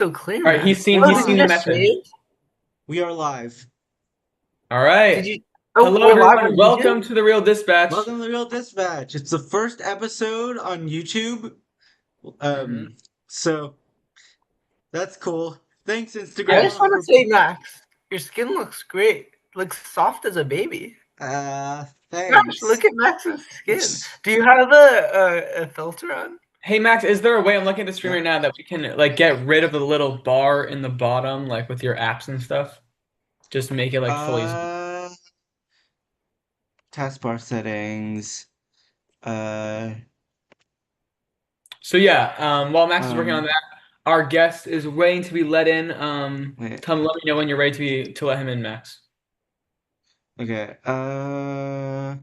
So clear, All right, man. he's seen What he's did you seen the just message. say? We are live. All Did right. you? Oh, Hello, we're live everyone. on Welcome YouTube. to the Real Dispatch. Welcome to the Real Dispatch. It's the first episode on YouTube. Mhm. So that's cool. Thanks, I Instagram. just want to say, Max, your skin looks great. Looks soft as a baby. Gosh, Thanks. look at Max's skin. Do you have a filter on? Hey, Max, is there a way I'm looking at the stream Yeah. right now that we can like get rid of the little bar in the bottom, like with your apps and stuff? Just make it like fully. Taskbar settings. Uh, So yeah, while Max is working on um, that, our guest is waiting to be let in. wait. Let me know when you're ready to let him in, Max. Okay. I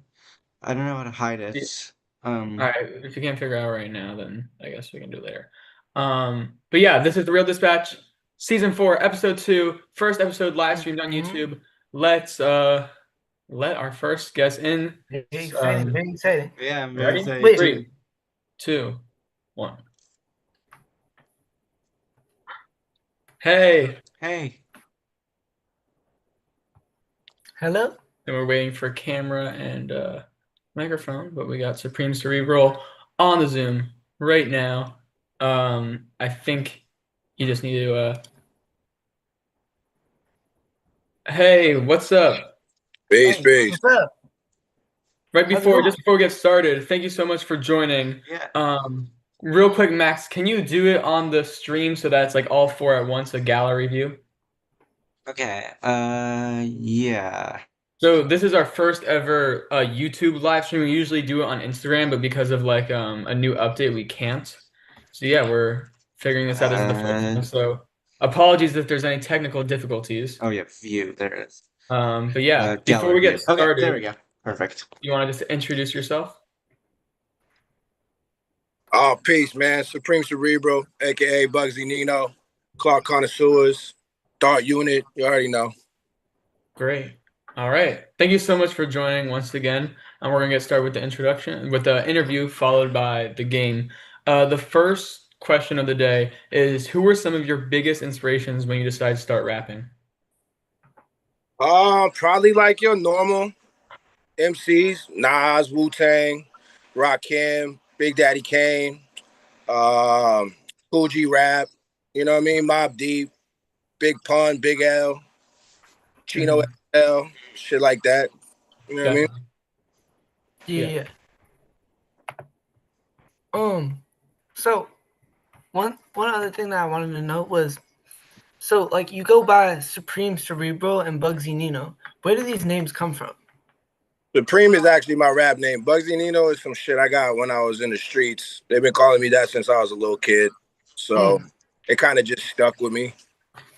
don't know how to hide Yeah. it. All right, if you can't figure it out right now, then I guess we can do it later. But yeah, this is the Real Dispatch, season 4, episode 2, first episode live streamed on YouTube. Let's let our first guest in. Very exciting. Very exciting. Yeah, I'm very Ready? excited Wait. too. 3, 2, 1. Hey, Hey. Hello. and we're waiting for camera and microphone, but we got Supreme Cerebral on the Zoom right now. I think you just need to. Hey, what's up? Peace, Hey, peace. what's up? Right How's it before, going? just before we get started, thank you so much for joining. Yeah. Real quick, Max, can you do it on the stream so that's like all 4 at once, a gallery view? Okay. Yeah. So this is our first ever YouTube live stream. We usually do it on Instagram, but because of like a new update, we can't. So yeah, we're figuring this out. This is the first one. So apologies if there's any technical difficulties. Oh yeah, view. There it is. But yeah, before Gallery we get view. Okay, there we started, go. Perfect. you want to just introduce yourself? Oh, peace, man. Supreme Cerebral, aka Bugsy Nino, Clark Connoisseurs, Dart Unit. You already know. Great. All right. Thank you so much for joining once again. And we're gonna get started with the introduction, with the interview, followed by the game. The first question of the day is: who were some of your biggest inspirations when you decided to start rapping? Probably like your normal MCs: Nas, Wu Tang, Rakim, Big Daddy Kane, Cool G Rap. You know what I mean? Mobb Deep, Big Pun, Big L, Chino L, shit like that. You know what I mean? Yeah. So one other thing that I wanted to know was, so like you go by Supreme Cerebral and Bugsy Nino. Where do these names come from? Supreme is actually my rap name. Bugsy Nino is some shit I got when I was in the streets. They've been calling me that since I was a little kid. So it kind of just stuck with me.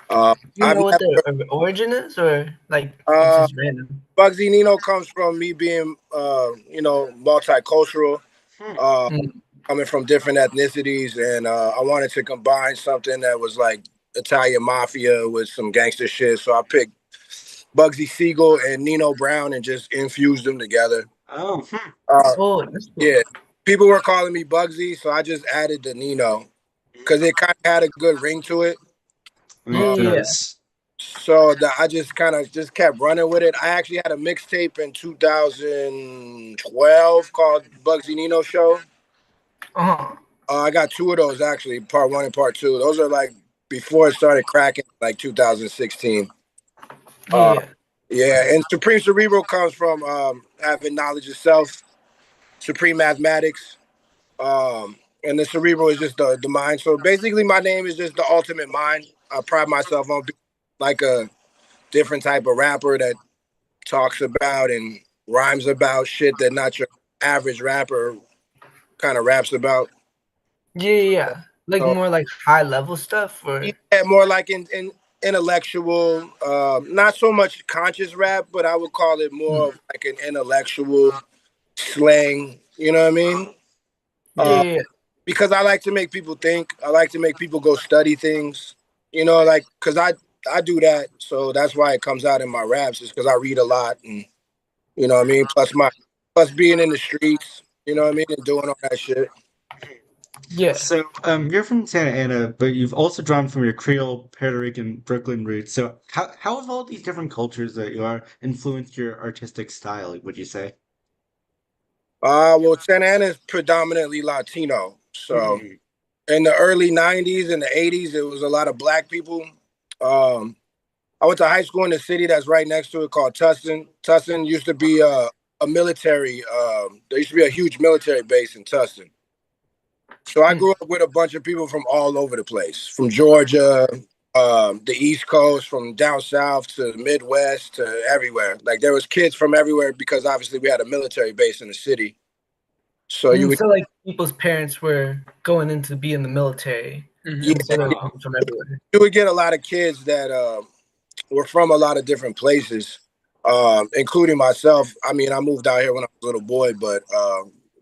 Do you know what the origin is, or like it's just random? Bugsy Nino comes from me being, multicultural, coming from different ethnicities. And I wanted to combine something that was like Italian mafia with some gangster shit. So I picked Bugsy Siegel and Nino Brown and just infused them together. Oh. That's cool. Yeah, people were calling me Bugsy, so I just added the Nino because it kind of had a good ring to it. Yeah. So I just kind of just kept running with it. I actually had a mixtape in 2012 called Bugsy Nino Show. I got 2 of those actually, part 1 and part 2. Those are like before it started cracking, like 2016. Yeah, and Supreme Cerebral comes from having knowledge of self, supreme mathematics, and the cerebral is just the mind. So basically, my name is just the ultimate mind. I pride myself on being like a different type of rapper that talks about and rhymes about shit that not your average rapper kind of raps about. Yeah. Like more like high level stuff, or more like in intellectual, not so much conscious rap, but I would call it more of like an intellectual slang. You know what I mean? Because I like to make people think. I like to make people go study things. You know, like because I do that, so that's why it comes out in my raps. Is because I read a lot, and you know what I mean. Plus being in the streets. You know what I mean, and doing all that shit. Yeah. So, you're from Santa Ana, but you've also drawn from your Creole, Puerto Rican, Brooklyn roots. So, how have all these different cultures that you are influenced your artistic style, would you say? Well, Santa Ana is predominantly Latino. So Mhm. in the early '90s and the '80s, it was a lot of black people. Um, I went to high school in the city that's right next to it called Tustin. Tustin used to be a military. There used to be a huge military base in Tustin. So I grew up with a bunch of people from all over the place, from Georgia, the East Coast, from down south to the Midwest to everywhere. Like there was kids from everywhere because obviously we had a military base in the city. So you And would, so like people's parents were going in to be in the military, yeah, and so they were from everywhere. you would get a lot of kids that were from a lot of different places, including myself. I mean, I moved out here when I was a little boy, but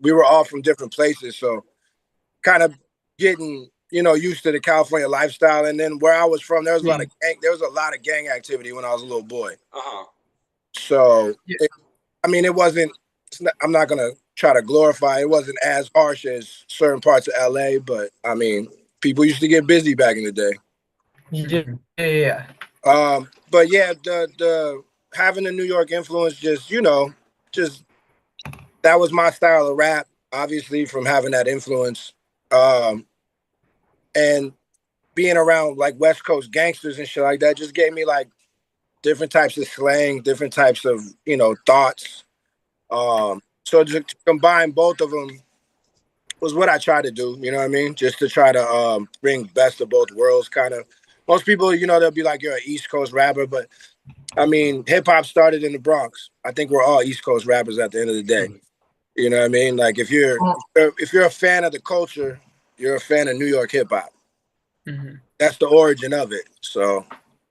we were all from different places. So kind of getting used to the California lifestyle. And then where I was from, there was a lot of gang activity when I was a little boy. Uh-huh. So Yeah. I mean, it wasn't. I'm not gonna try to glorify. It wasn't as harsh as certain parts of LA, but I mean, people used to get busy back in the day. Yeah. But yeah, the having the New York influence, just that was my style of rap. Obviously, from having that influence, and being around like West Coast gangsters and shit like that, just gave me like different types of slang, different types of thoughts. So to combine both of them was what I tried to do. You know what I mean? Just to try to bring best of both worlds. Kind of. Most people, they'll be like, you're an East Coast rapper, but I mean, hip hop started in the Bronx. I think we're all East Coast rappers at the end of the day. You know what I mean? Like if you're a fan of the culture, you're a fan of New York hip hop. Mm-hmm. That's the origin of it. So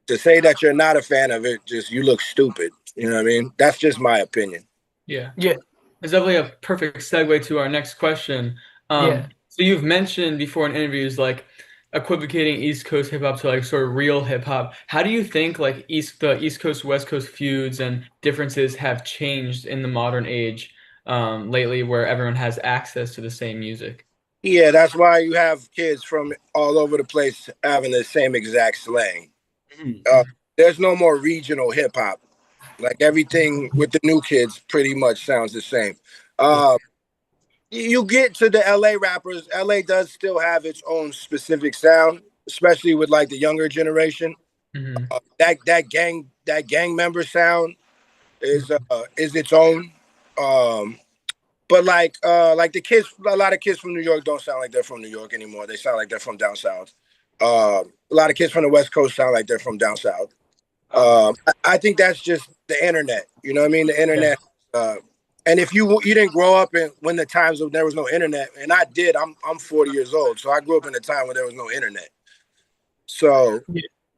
to say that you're not a fan of it, just you look stupid. You know what I mean? That's just my opinion. Yeah. Yeah. It's definitely a perfect segue to our next question. Yeah. So you've mentioned before in interviews like equivocating East Coast hip hop to like sort of real hip hop. How do you think like the East Coast West Coast feuds and differences have changed in the modern age lately, where everyone has access to the same music? Yeah, that's why you have kids from all over the place having the same exact slang. Mhm. There's no more regional hip hop. Like everything with the new kids pretty much sounds the same. You get to the LA rappers, LA does still have its own specific sound, especially with like the younger generation. Mm-hmm. That gang member sound is its own. Um, but like the kids, a lot of kids from New York don't sound like they're from New York anymore. They sound like they're from down south. A lot of kids from the West Coast sound like they're from down south. I think that's just the internet. You know what I mean? The internet. And if you didn't grow up in when the times of there was no internet, and I did. I'm 40 years old, so I grew up in a time when there was no internet. So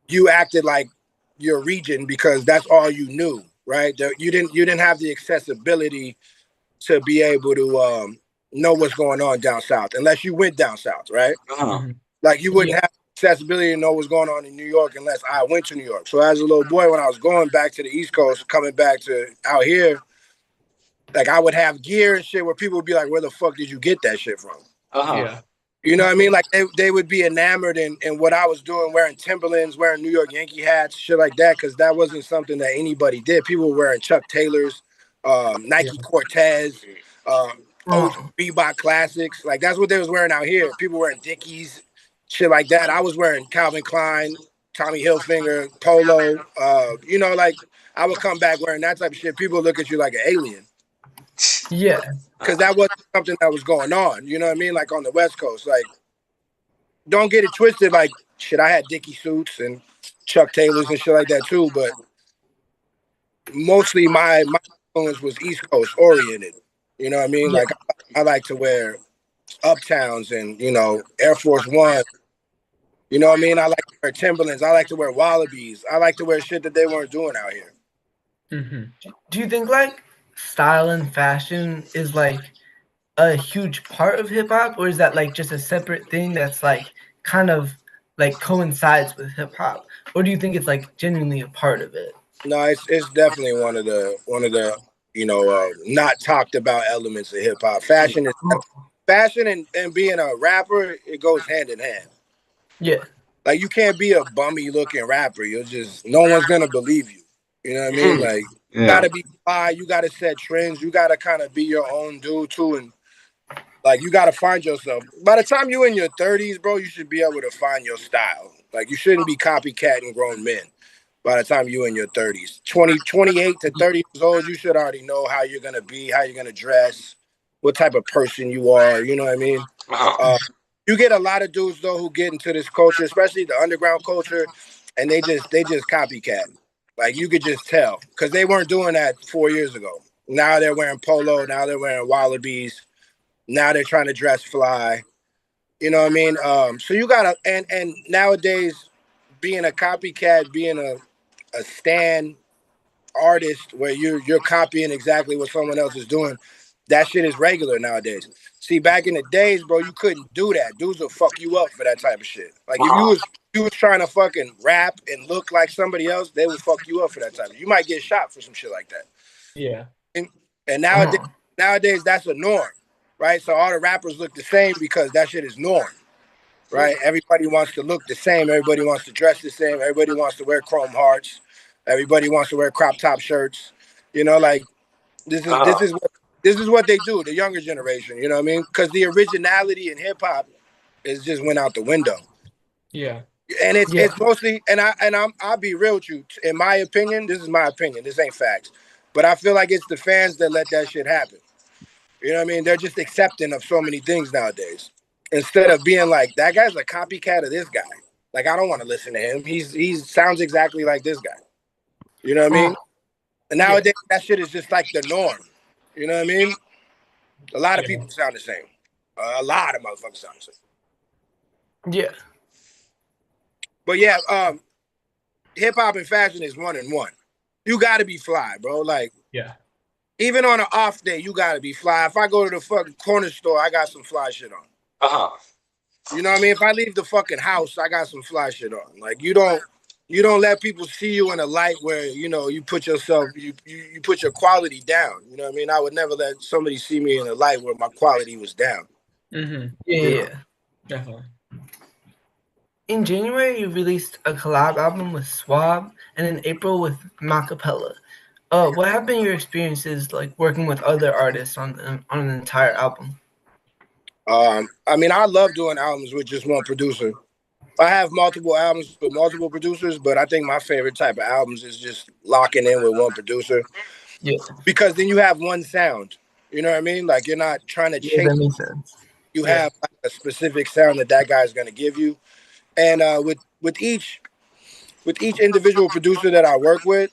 you acted like your region because that's all you knew, right? You didn't have the accessibility to be able to know what's going on down south unless you went down south, right? Uh-huh. Like you wouldn't have accessibility to know what's going on in New York unless I went to New York. So as a little boy, when I was going back to the East Coast, coming back to out here, like I would have gear and shit where people would be like, "Where the fuck did you get that shit from?" Uh-huh. Yeah. You know what I mean? Like they would be enamored in what I was doing, wearing Timberlands, wearing New York Yankee hats, shit like that, because that wasn't something that anybody did. People were wearing Chuck Taylors, Nike Cortez, old Reebok classics. Like that's what they was wearing out here. People wearing Dickies, shit like that. I was wearing Calvin Klein, Tommy Hilfiger, Polo. Like I would come back wearing that type of shit. People look at you like an alien. Yeah. Because that wasn't something that was going on. You know what I mean? Like on the West Coast. Like, don't get it twisted. Like, shit, I had Dickie suits and Chuck Taylors and shit like that too. But mostly my influence was East Coast oriented. You know what I mean? Like, I like to wear Uptowns and, Air Force One. You know what I mean? I like to wear Timberlands. I like to wear Wallabies. I like to wear shit that they weren't doing out here. Mm-hmm. Do you think like style and fashion is like a huge part of hip hop, or is that like just a separate thing that's like kind of like coincides with hip hop, or do you think it's like genuinely a part of it? No, it's definitely one of the not talked about elements of hip hop. fashion and being a rapper, it goes hand in hand. Yeah. Like, you can't be a bummy looking rapper. No one's gonna believe you. You know what I mean? Like, you gotta be fly. You gotta set trends. You gotta kind of be your own dude too, and like, you gotta find yourself. By the time you're in your 30s, bro, you should be able to find your style. Like, you shouldn't be copycatting grown men. By the time you're in your 30s, 28 to 30 years old, you should already know how you're gonna be, how you're gonna dress, what type of person you are. You know what I mean? You get a lot of dudes though who get into this culture, especially the underground culture, and they just copycat. Like, you could just tell because they weren't doing that 4 years ago. Now they're wearing polo. Now they're wearing wallabies. Now they're trying to dress fly. You know what I mean? So you gotta and nowadays, being a copycat, being a stan artist where you're copying exactly what someone else is doing, that shit is regular nowadays. See, back in the days, bro, you couldn't do that. Dudes will fuck you up for that type of shit. Like, if you was trying to fucking rap and look like somebody else, they would fuck you up for that type of shit. You might get shot for some shit like that. Yeah. And nowadays that's a norm, right? So all the rappers look the same because that shit is norm, right? Everybody wants to look the same. Everybody wants to dress the same. Everybody wants to wear chrome hearts. Everybody wants to wear crop top shirts. You know, like, this is what they do, the younger generation. You know what I mean? Because the originality in hip hop is just went out the window. Yeah. And it's mostly, and I'll be real with you. In my opinion, this is my opinion. This ain't facts, but I feel like it's the fans that let that shit happen. You know what I mean? They're just accepting of so many things nowadays. Instead of being like, that guy's a copycat of this guy. Like, I don't want to listen to him. He sounds exactly like this guy. You know what I mean? And nowadays, that shit is just like the norm. You know what I mean? A lot of people sound the same. A lot of motherfuckers sound the same. Yeah. But yeah, hip hop and fashion is 1 and 1. You got to be fly, bro. Like, even on an off day, you got to be fly. If I go to the fucking corner store, I got some fly shit on. You know what I mean? If I leave the fucking house, I got some fly shit on. Like, you don't let people see you in a light where, you know, you put yourself, you put your quality down. You know what I mean? I would never let somebody see me in a light where my quality was down. Mm-hmm. Yeah. Definitely. In January, you released a collab album with Swab, and in April with Macapella. What have been your experiences like working with other artists on an entire album? I mean, I love doing albums with just one producer. I have multiple albums with multiple producers, but I think my favorite type of albums is just locking in with one producer. Yeah. Because then you have one sound. You know what I mean? Like, you're not trying to chase. That makes sense. You have like a specific sound that guy's going to give you. And with each individual producer that I work with,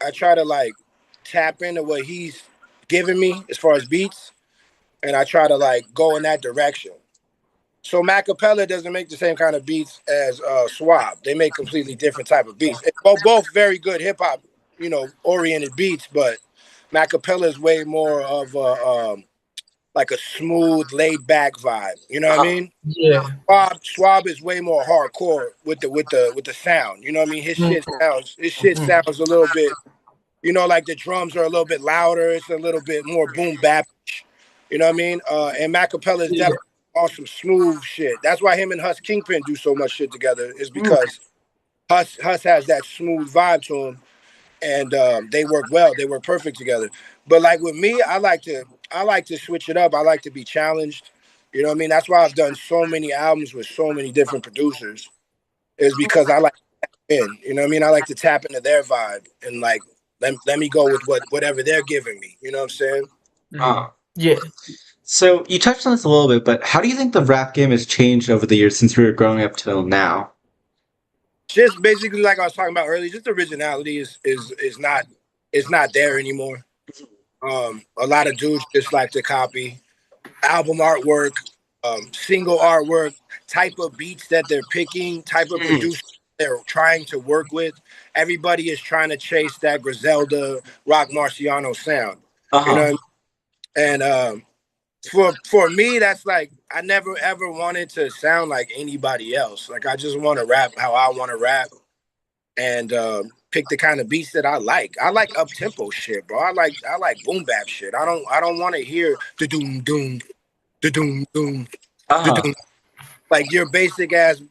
I try to like tap into what he's giving me as far as beats, and I try to like go in that direction. So Macapella doesn't make the same kind of beats as Swab. They make completely different type of beats. Both very good hip hop, you know, oriented beats, but Macapella is way more of like a smooth, laid back vibe. You know what I mean? Yeah. Swab is way more hardcore with the sound. You know what I mean? His shit sounds a little bit, you know, like the drums are a little bit louder. It's a little bit more boom bap. You know what I mean? And Macapella is definitely on some smooth shit. That's why him and Hus Kingpin do so much shit together, is because Hus has that smooth vibe to him, and they work well. They work perfect together. But like with me, I like to switch it up. I like to be challenged. You know what I mean? That's why I've done so many albums with so many different producers, is because I like to tap in. You know what I mean? I like to tap into their vibe and like let me go with whatever they're giving me. You know what I'm saying? Yeah. So you touched on this a little bit, but how do you think the rap game has changed over the years since we were growing up till now? Just basically, like I was talking about earlier, just originality is not there anymore. A lot of dudes just like to copy album artwork, single artwork, type of beats that they're picking, type of producer they're trying to work with. Everybody is trying to chase that Griselda, Rock Marciano sound. You know what I mean? And for me, that's like, I never ever wanted to sound like anybody else. Like, I just want to rap how I want to rap, and pick the kind of beats that I like. I like up tempo shit, bro. I like boom bap shit. I don't want to hear the doom doom. da-doom, doom, Uh-huh. da-doom. Like your basic ass,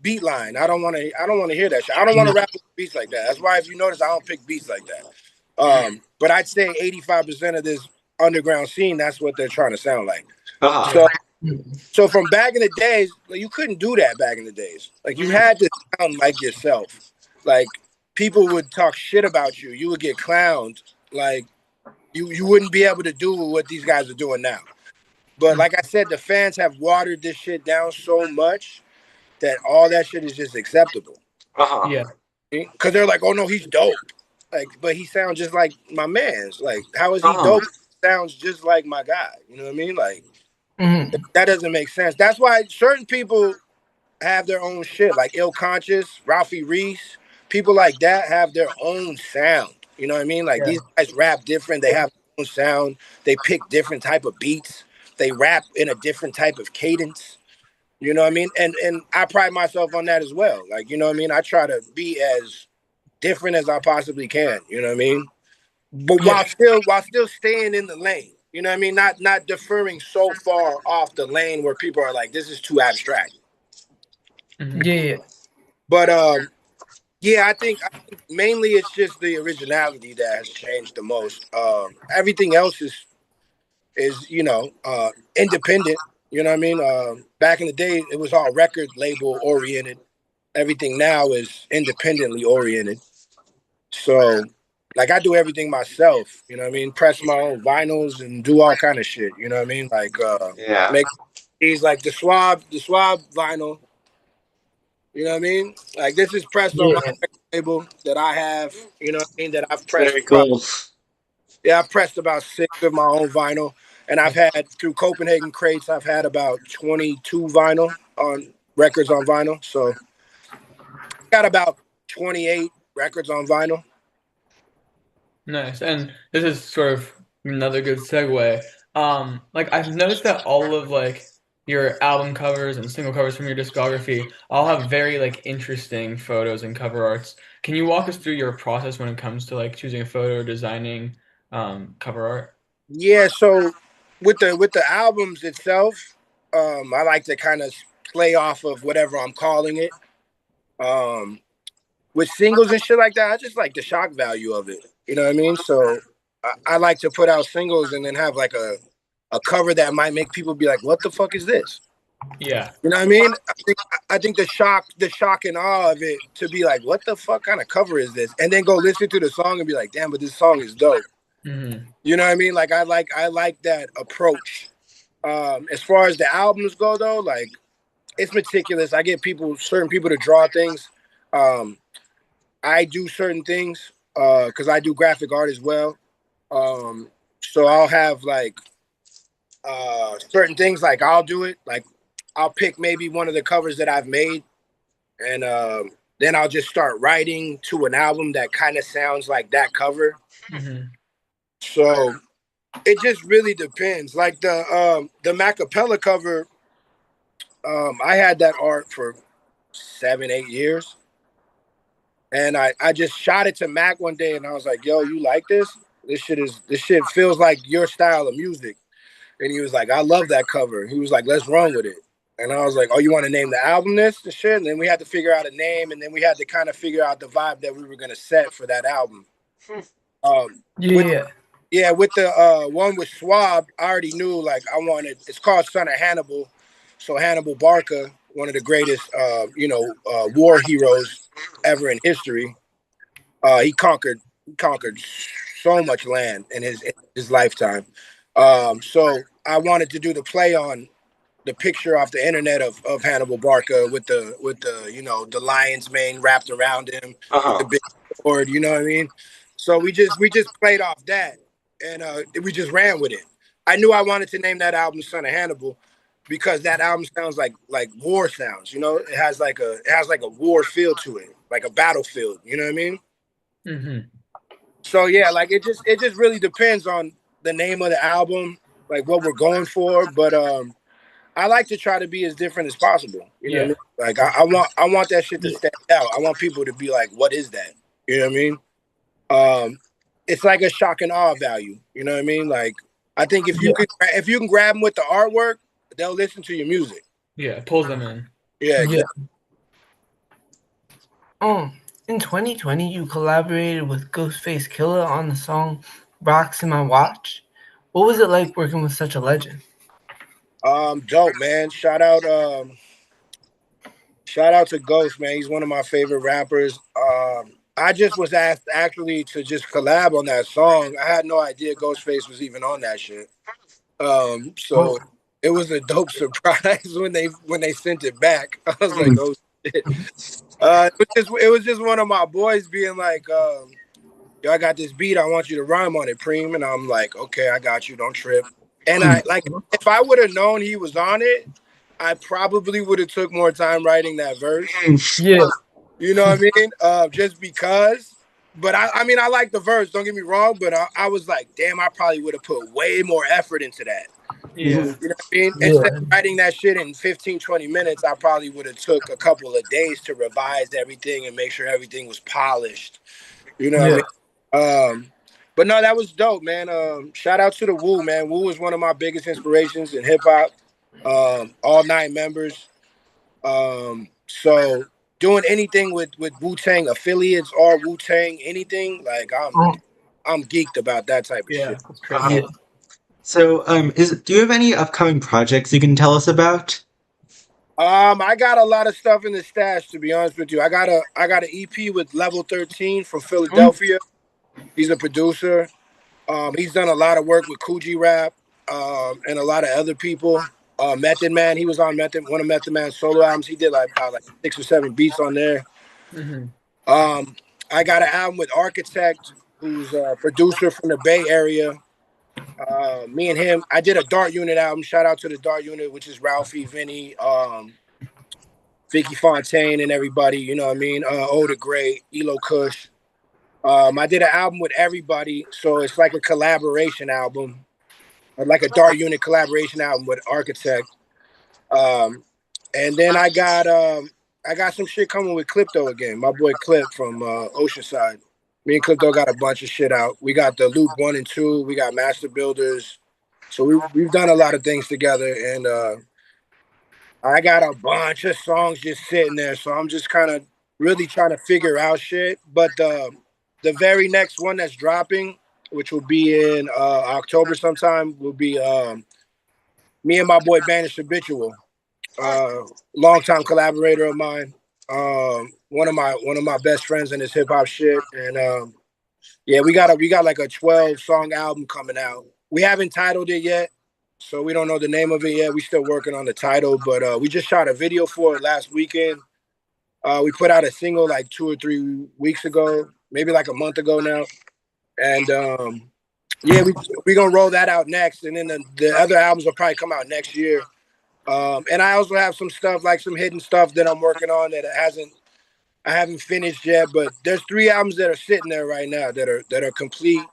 beat line. I don't want to hear that shit. I don't want to rap with beats like that. That's why if you notice, I don't pick beats like that. But I'd say 85% of this underground scene, that's what they're trying to sound like. Uh-huh. So from back in the days, like, you couldn't do that back in the days. Like you had to sound like yourself. Like people would talk shit about you. You would get clowned. Like you wouldn't be able to do what these guys are doing now. But like I said, the fans have watered this shit down so much that all that shit is just acceptable. Uh-huh. Yeah. Because they're like, oh no, he's dope. Like, but he sounds just like my man's. Like, how is he dope? He sounds just like my guy. You know what I mean? Like, that doesn't make sense. That's why certain people have their own shit. Like Ill Conscious, Ralphie Reese, people like that have their own sound. You know what I mean? Like these guys rap different. They have their own sound. They pick different type of beats. They rap in a different type of cadence. You know what I mean? And I pride myself on that as well. Like, you know what I mean? I try to be as different as I possibly can. You know what I mean? But while still staying in the lane. You know what I mean? Not deferring so far off the lane where people are like, this is too abstract. Yeah. But I think mainly it's just the originality that has changed the most. Everything else is independent. You know what I mean? Back in the day, it was all record label oriented. Everything now is independently oriented. So, like, I do everything myself. You know what I mean? Press my own vinyls and do all kind of shit. You know what I mean? Like, make these like the swab vinyl. You know what I mean? Like, this is pressed on my record label that I have. You know what I mean? That I've pressed. Very cool. Yeah, I've pressed about 6 of my own vinyl. And I've had, through Copenhagen Crates, I've had about 22 records on vinyl. So got about 28 records on vinyl. Nice. And this is sort of another good segue. Like I've noticed that all of like your album covers and single covers from your discography all have very like interesting photos and cover arts. Can you walk us through your process when it comes to like choosing a photo or designing cover art? Yeah, so with the albums itself, I like to kind of play off of whatever I'm calling it. With singles and shit like that, I just like the shock value of it. You know what I mean? So I like to put out singles and then have like a cover that might make people be like, "What the fuck is this?" Yeah. You know what I mean? I think the shock and awe of it to be like, "What the fuck kind of cover is this?" And then go listen to the song and be like, "Damn, but this song is dope." You know what I mean? Like I like that approach. As far as the albums go, though, like it's meticulous. I get certain people to draw things. I do certain things because I do graphic art as well. So I'll have like certain things. Like I'll do it. Like I'll pick maybe one of the covers that I've made, and then I'll just start writing to an album that kind of sounds like that cover. So it just really depends. Like the Macapella cover, I had that art for 7-8 years. And I just shot it to Mac one day and I was like, yo, you like this? This shit feels like your style of music. And he was like, I love that cover. He was like, let's run with it. And I was like, oh, you want to name the album this? The shit? And then we had to figure out a name, and then we had to kind of figure out the vibe that we were gonna set for that album. With the one with Swab, I already knew like it's called Son of Hannibal. So Hannibal Barca, one of the greatest war heroes ever in history. He conquered so much land in his lifetime. So I wanted to do the play on the picture off the internet of Hannibal Barca with the lion's mane wrapped around him with the big sword, you know what I mean? So we just played off that and we just ran with it. I knew I wanted to name that album Son of Hannibal because that album sounds like war sounds, you know? It has like a war feel to it, like a battlefield, you know what I mean? So yeah, like it just really depends on the name of the album, like what we're going for, but I like to try to be as different as possible. You know what I mean? Like I want that shit to stand out. I want people to be like, what is that? You know what I mean? It's like a shock and awe value. You know what I mean? Like I think if you can grab them with the artwork, they'll listen to your music. Yeah, it pulls them in. Yeah, exactly. In 2020, you collaborated with Ghostface Killah on the song "Rocks in My Watch." What was it like working with such a legend? Dope, man. Shout out to Ghost, man. He's one of my favorite rappers. I just was asked actually to just collab on that song. I had no idea Ghostface was even on that shit. So it was a dope surprise when they sent it back. I was like, oh shit. It was just one of my boys being like, yo, I got this beat. I want you to rhyme on it, Preem. And I'm like, okay, I got you. Don't trip. And I like, if I would have known he was on it, I probably would have took more time writing that verse. Yeah. You know what I mean? Just because. But I mean, I like the verse. Don't get me wrong. But I was like, damn, I probably would have put way more effort into that. Yeah. You know what I mean? Yeah. Instead of writing that shit in 15, 20 minutes, I probably would have took a couple of days to revise everything and make sure everything was polished. You know what I mean? But no, that was dope, man. Shout out to the Wu, man. Wu is one of my biggest inspirations in hip hop. All 9 members. So doing anything with Wu-Tang affiliates or Wu-Tang, anything, like I'm geeked about that type of shit. That's crazy. So, do you have any upcoming projects you can tell us about? I got a lot of stuff in the stash, to be honest with you. I got an EP with Level 13 from Philadelphia. He's a producer. He's done a lot of work with Coogee Rap, and a lot of other people. Method Man, he was on one of Method Man's solo albums. He did like 6 or 7 beats on there. I got an album with Architect, who's a producer from the Bay Area. Me and him, I did a Dart Unit album. Shout out to the Dart Unit, which is Ralphie, Vinny, Vicky Fontaine, and everybody. You know what I mean? Oda Great, Elo Kush. I did an album with everybody, so it's like a collaboration album, like a Dart Unit collaboration album with Architect. And then I got some shit coming with Clipto again. My boy Clip from Oceanside. Me and Clipto got a bunch of shit out. We got the Loop 1 and 2. We got Master Builders. So we've done a lot of things together, and I got a bunch of songs just sitting there. So I'm just kind of really trying to figure out shit. But the very next one that's dropping, which will be in October sometime, will be me and my boy Banished Habitual, longtime collaborator of mine, one of my best friends in this hip hop shit, and yeah, we got like a 12-song album coming out. We haven't titled it yet, so we don't know the name of it yet. We still working on the title, but we just shot a video for it last weekend. We put out a single like 2 or 3 weeks ago, maybe like a month ago now. And yeah, we're gonna roll that out next, and then the other albums will probably come out next year. And I also have some stuff, like some hidden stuff that I'm working on that I haven't finished yet. But there's 3 albums that are sitting there right now that are complete,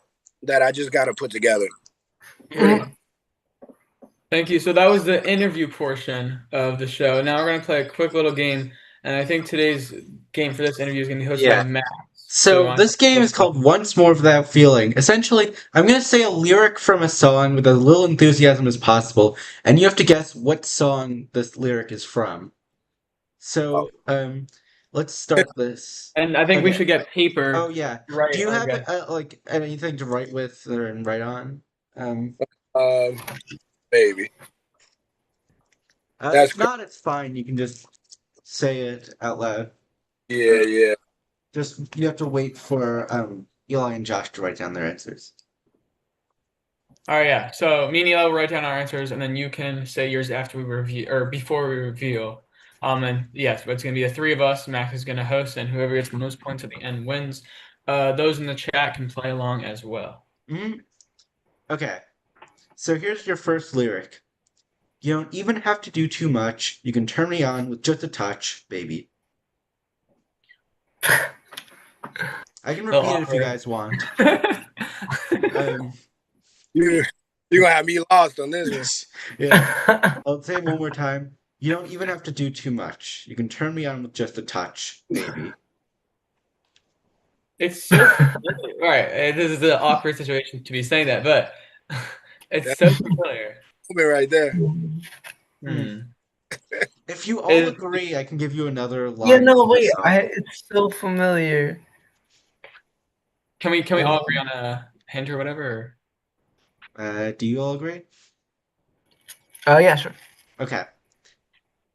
that I just got to put together. Thank you. So that was the interview portion of the show. Now we're gonna play a quick little game, and I think today's game for this interview is gonna be hosted by Matt. So this game is called Once More Without Feeling. Essentially, I'm going to say a lyric from a song with as little enthusiasm as possible, and you have to guess what song this lyric is from. So, let's start this. And I think we should get paper. Oh yeah. Do you have like anything to write with or write on? Maybe. If not, it's fine. You can just say it out loud. Yeah. Just you have to wait for Eli and Josh to write down their answers. All right, yeah. So me and Eli will write down our answers, and then you can say yours after we review or before we reveal. And yes, but it's gonna be the 3 of us. Max is gonna host, and whoever gets the most points at the end wins. Those in the chat can play along as well. Okay. So here's your first lyric. You don't even have to do too much. You can turn me on with just a touch, baby. I can repeat it if you guys want. You're gonna have me lost on this one. Yeah. I'll say it one more time. You don't even have to do too much. You can turn me on with just a touch, baby. It's so all right. This is an awkward situation to be saying that, but It's so familiar. Right there. Hmm. If you all agree, I can give you another line. Yeah, no, wait. It's so familiar. Can we all agree on a hint or whatever? Do you all agree? Yeah, sure. Okay.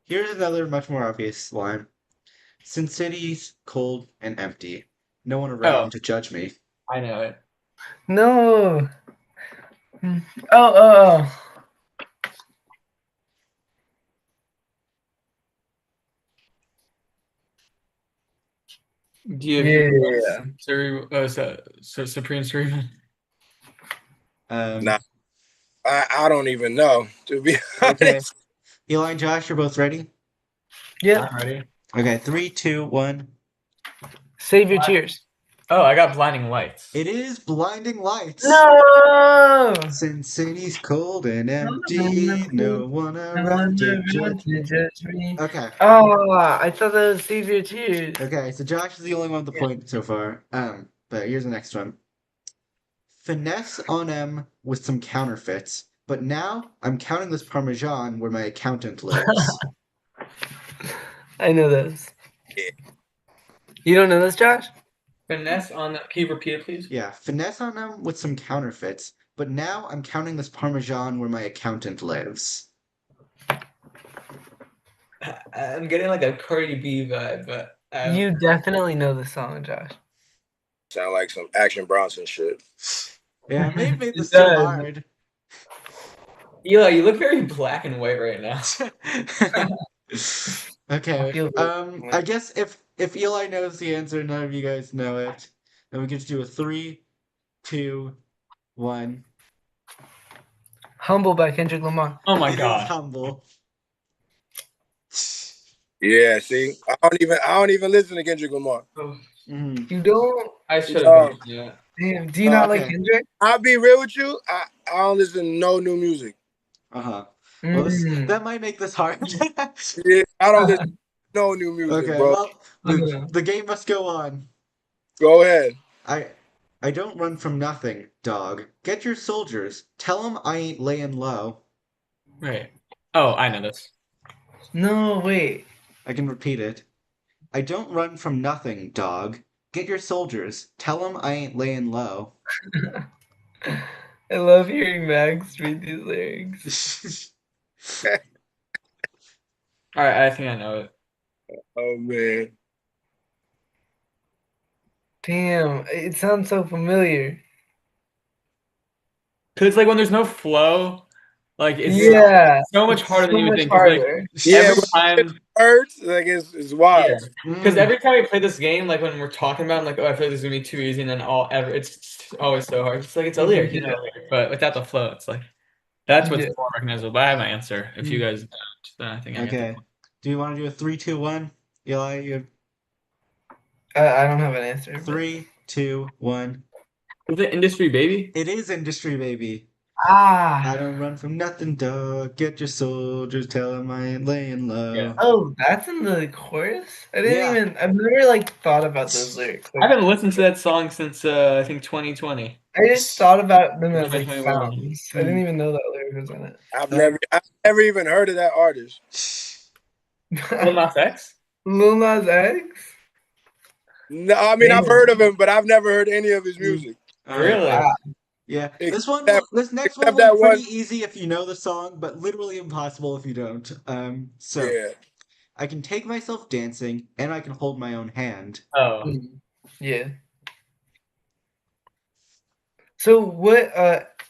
Here's another much more obvious line. Sin City's cold and empty. No one around to judge me. I know it. No. Oh. Do you have Supreme Supreme? Nah, I don't even know, to be honest. Okay. Eli and Josh, you're both ready? Yeah. I'm ready. Okay, 3, 2, 1. Save your tears. Oh, I got Blinding Lights. It is Blinding Lights. No! Sin City's cold and empty. No one around to judge me. Okay. Oh, I thought that was Save Your Tears. Okay, so Josh is the only one with the point so far. But here's the next one. Finesse on M with some counterfeits, but now I'm counting this Parmesan where my accountant lives. I know this. Yeah. You don't know this, Josh? Finesse on that. Can you repeat it, please? Yeah, finesse on M with some counterfeits, but now I'm counting this Parmesan where my accountant lives. I'm getting like a Cardi B vibe, but you definitely know the song, Josh. Sound like some Action Bronson shit. Yeah, maybe made this so hard. Eli, you look very black and white right now. Okay. I guess if Eli knows the answer, none of you guys know it, then we get to do a 3, 2, 1. Humble by Kendrick Lamar. Oh my God. Humble. Yeah, see, I don't even listen to Kendrick Lamar. You don't? I should have. Yeah. Damn, do you not like Kendrick? I'll be real with you. I don't listen to no new music. Well, that might make this hard. Yeah, I don't listen to no new music, bro. Well, the game must go on. Go ahead. I don't run from nothing, dog. Get your soldiers. Tell them I ain't laying low. Right. Oh, I know this. No, wait. I can repeat it. I don't run from nothing, dog. Get your soldiers. Tell them I ain't laying low. I love hearing Max read these lyrics. All right, I think I know it. Oh, man. Damn, it sounds so familiar. Cause it's like when there's no flow, like it's so much harder than you think. Like, every time words, like it's wild. Because every time we play this game, like when we're talking about, it, I'm like, oh, I feel like this is gonna be too easy, and then it's always so hard. It's like it's a lyric, you know, but without the flow, it's like that's what's more recognizable. But I have my answer. If you guys don't, then I think I okay. Do you want to do a 3, 2, 1? Eli, you. I don't have an answer. 3, 2, 1. Is it Industry Baby? It is Industry Baby. I don't run from nothing, dog. Get your soldiers, tell them I ain't laying low. Yeah. Oh, that's in the chorus? I've never thought about those lyrics. I haven't listened to that song since I think 2020. I just thought about them as sounds. I didn't even know that lyric was in it. I've never even heard of that artist. Lil Nas X? Lil Nas X? No, I mean I've heard of him, but I've never heard any of his music. Really? Wow. Yeah, this next one will be pretty easy if you know the song, but literally impossible if you don't. I can take myself dancing, and I can hold my own hand. Oh, yeah. So what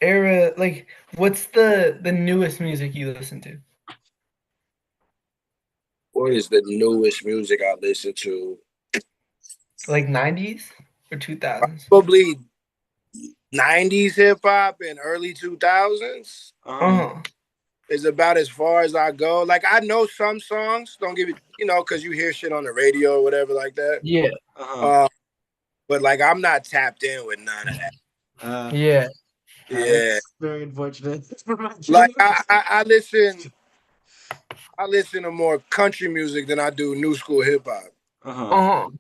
era? Like, what's the newest music you listen to? What is the newest music I listen to? Like 90s or 2000s? Probably 90s hip hop and early 2000s. Is about as far as I go. Like I know some songs, don't give it, because you hear shit on the radio or whatever like that. Yeah. But like I'm not tapped in with none of that. Yeah. It's very unfortunate. Like I listen to more country music than I do new school hip hop. All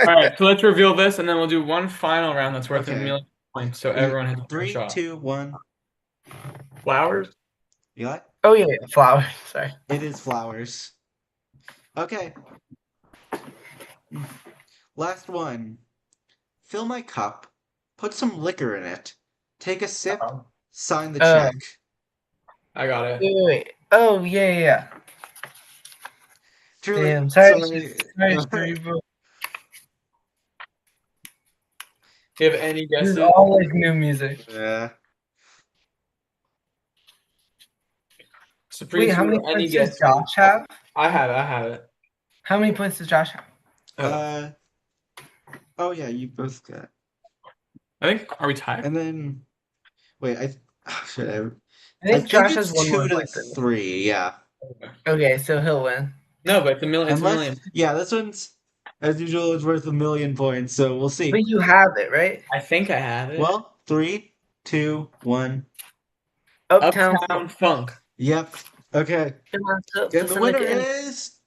right, so let's reveal this, and then we'll do one final round that's worth $1 million points. So everyone has a shot. 3, 2, 1. Flowers? Eli? Oh yeah, flowers. Sorry. It is flowers. Okay. Last one. Fill my cup. Put some liquor in it. Take a sip. Sign the check. I got it. Wait. Oh yeah. Truly, Damn. Sorry, sorry. bro. Do you have any This guesses? is all like new music. Yeah. Supreme Wait, how many Cerebral, any points does guesses? Josh have? I have it. How many points does Josh have? Oh yeah, you both got. I think, are we tied? And then, wait, I think Josh has it's one more 2 to point than me. 3. Yeah. Okay, so he'll win. No, but it's a million. It's a million. Yeah, this one's as usual is worth 1,000,000 points. So we'll see. But you have it, right? I think I have it. Well, 3, 2, 1. Uptown Funk. Yep. Okay. And the winner is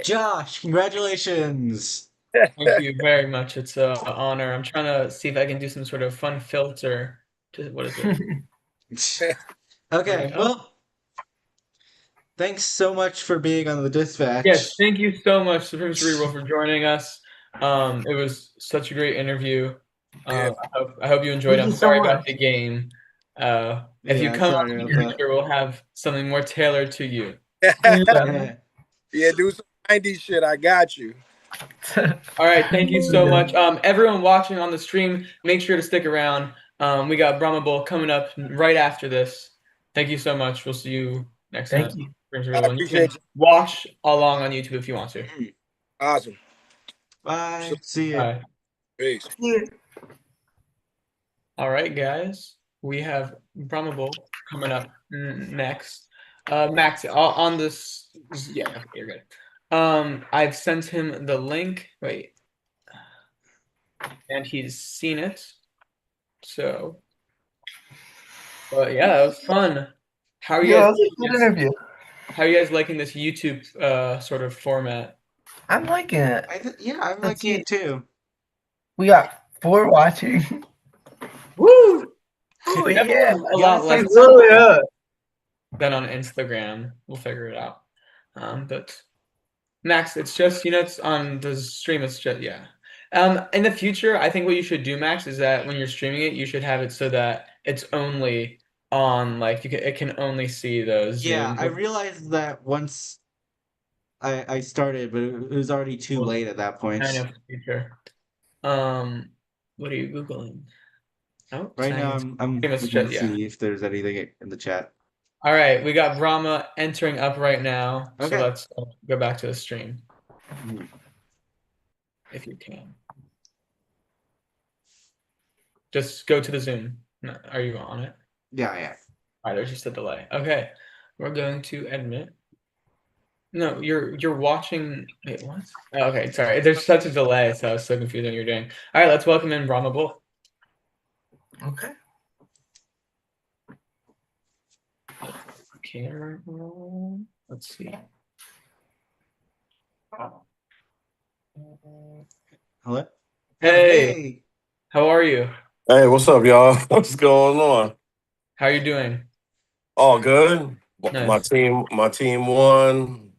Josh. Congratulations. Thank you very much. It's an honor. I'm trying to see if I can do some sort of fun filter. What is it? Okay. Well, thanks so much for being on the dispatch. Yes, thank you so much, Supreme Cerebral, for joining us. It was such a great interview. I hope you enjoyed it. I'm sorry about the game. If you come on in the future, we'll have something more tailored to you. Yeah. Do some 90s shit. I got you. All right, thank you so much. Everyone watching on the stream, make sure to stick around. We got Brahma Bowl coming up right after this. Thank you so much. We'll see you next time. Thank you. I appreciate you. Watch along on YouTube if you want to. Awesome. Bye. See you. Bye. Peace. All right, guys. We have Brahma Bowl coming up next. Max, on this. Yeah, okay, you're good. I've sent him the link. Wait. And he's seen it. So. But yeah, that was fun. How are you guys? Good interview. How are you guys liking this YouTube sort of format? I'm liking it. I'm liking it too. We got 4 watching. Woo! Oh yeah. A lot less than on Instagram. We'll figure it out. But Max, it's just, it's on the stream. It's just, in the future, I think what you should do, Max, is that when you're streaming it, you should have it so that it's only on, like, it can only see those. Yeah, I realized that once I started, but it was already too late at that point. I know, future. What are you Googling? Oh, right now I'm looking to see if there's anything in the chat. All right, we got Brahma entering up right now. Okay. So let's go back to the stream. If you can. Just go to the Zoom. No, are you on it? Yeah. All right, there's just a delay. Okay, we're going to admit. No, you're watching. Wait, what? Oh, okay, sorry. There's such a delay, so I was so confused what you're doing. All right, let's welcome in Brahma Bowl. Okay. Camera roll. Let's see. Hello? Hey. How are you? Hey, what's up, y'all? What's going on? How are you doing? All good. Nice. My team won.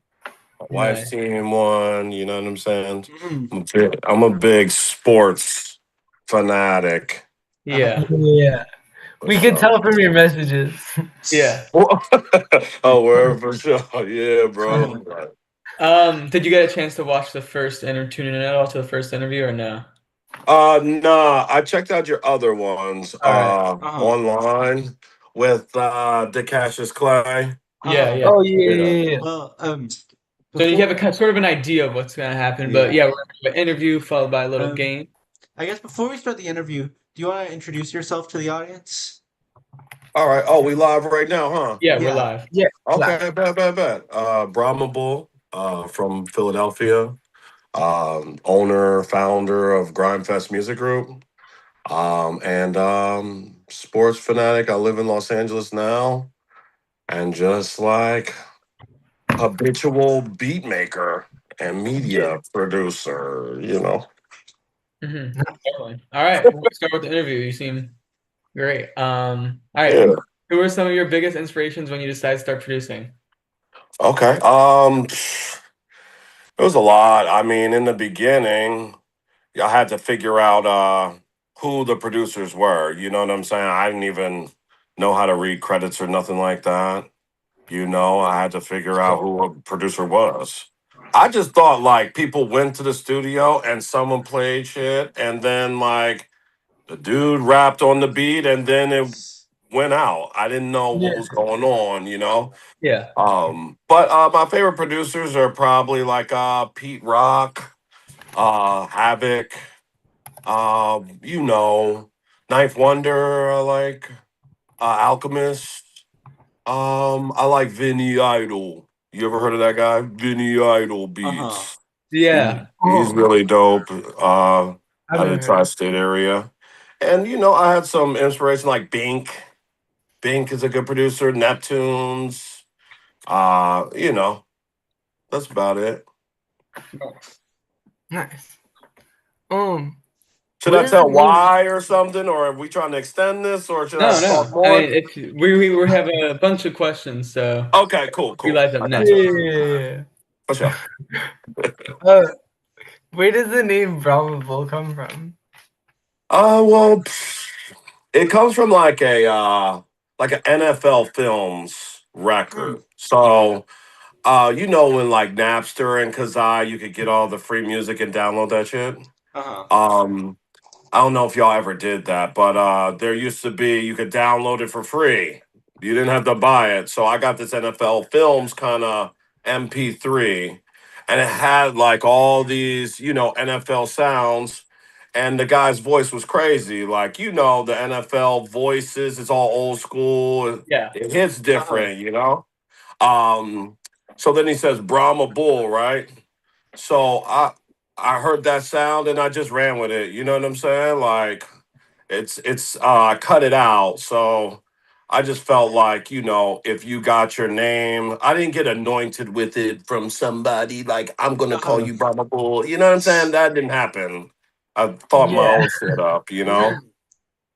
My wife's Nice. team won. You know what I'm saying? I'm a big sports fanatic. Yeah. Yeah. We can tell from your messages. Yeah. Oh, word for sure. Yeah, bro. Did you get a chance to watch the first tune in at all to the first interview or no? Nah, I checked out your other ones online with DeCassius Clay. Yeah. Oh yeah. Well, so you have a sort of an idea of what's gonna happen, but we're gonna have an interview followed by a little game. I guess before we start the interview, do you want to introduce yourself to the audience? All right. Oh, we live right now, huh? Yeah, we're live. Yeah. Okay, bad. Brahma Bull, from Philadelphia, owner, founder of Grimefest Music Group, and sports fanatic. I live in Los Angeles now, and just like habitual beat maker and media producer, Definitely. All right, we'll start with the interview. You seem great. All right, Who were some of your biggest inspirations when you decided to start producing? Okay. It was a lot. I mean, in the beginning, I had to figure out who the producers were. You know what I'm saying? I didn't even know how to read credits or nothing like that. I had to figure out who a producer was. I just thought like people went to the studio and someone played shit, and then like the dude rapped on the beat, and then it went out. I didn't know what was going on. Yeah. But my favorite producers are probably like Pete Rock, Havoc, Knife Wonder. I like Alchemist. I like Vinny Idol. You ever heard of that guy? Vinny Idol beats. Yeah. He's really dope. Out I've of the never heard. tri-state area. And I had some inspiration like Bink. Bink is a good producer. Neptunes. That's about it. Nice. Should What I is tell the name? why or something, or are we trying to extend this, or should I No, talk no. more? I mean, if we have a bunch of questions, so Okay, cool. Eli's up I next. got you. Yeah. For sure. Where does the name Brahma Bull come from? Well, it comes from like an NFL Films record. So, when like Napster and Kazaa, you could get all the free music and download that shit. Um, I don't know if y'all ever did that, but there used to be you could download it for free. You didn't have to buy it. So I got this NFL Films kind of MP3, and it had like all these, NFL sounds. And the guy's voice was crazy. Like, the NFL voices, it's all old school. Yeah. It hits different. Um, so then he says Brahma Bull, right? So I heard that sound and I just ran with it. You know what I'm saying? Like it's I cut it out. So I just felt like, if you got your name, I didn't get anointed with it from somebody like I'm gonna call you Brahma Bull. You know what I'm saying? That didn't happen. I thought my own shit up.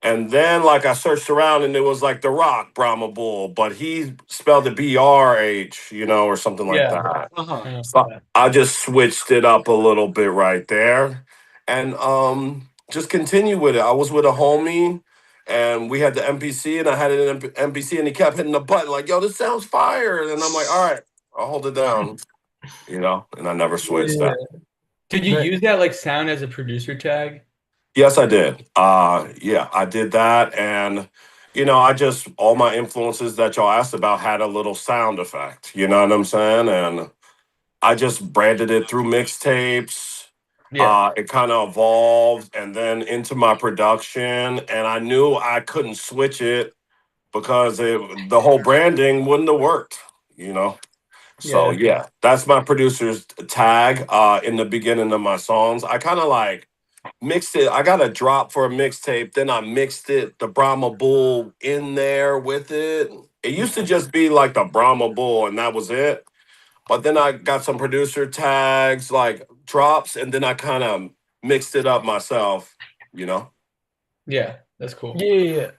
And then like I searched around and it was like The Rock Brahma Bull, but he spelled it BRH, or something like that. Yeah. So I just switched it up a little bit right there, and just continue with it. I was with a homie, and we had the MPC, and I had an MPC, and he kept hitting the button like, "Yo, this sounds fire," and I'm like, "All right, I'll hold it down," and I never switched that. Did you use that like sound as a producer tag? Yes, I did. Yeah, I did that, and I just all my influences that y'all asked about had a little sound effect. You know what I'm saying? And I just branded it through mixtapes. Yeah. It kind of evolved and then into my production, and I knew I couldn't switch it because the whole branding wouldn't have worked. So yeah, that's my producer's tag. In the beginning of my songs, I kind of like mixed it. I got a drop for a mixtape, then I mixed it, the Brahma Bull in there with it. It used to just be like the Brahma Bull, and that was it. But then I got some producer tags, like drops, and then I kind of mixed it up myself. Yeah, that's cool. Yeah.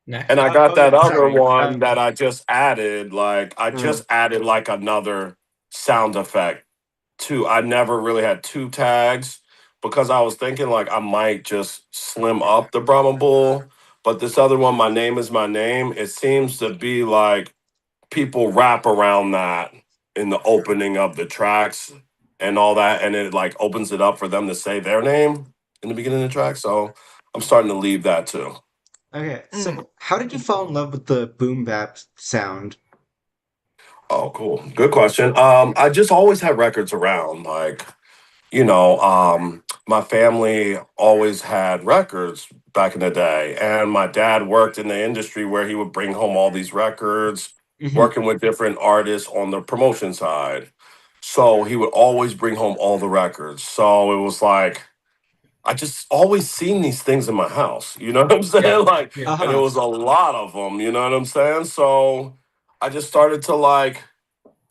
And I got that other one that I just added. Like I just added like another sound effect too. I never really had two tags because I was thinking like I might just slim up the Brahma Bull. But this other one, My Name Is My Name, it seems to be like people rap around that in the opening of the tracks and all that, and it like opens it up for them to say their name in the beginning of the track. So I'm starting to leave that too. Okay, so how did you fall in love with the boom bap sound? Oh, cool. Good question. I just always had records around. Like, my family always had records back in the day. And my dad worked in the industry where he would bring home all these records, working with different artists on the promotion side. So he would always bring home all the records. So it was like, I just always seen these things in my house. You know what I'm saying? Yeah. Like, Yeah. and it was a lot of them. You know what I'm saying? So I just started to like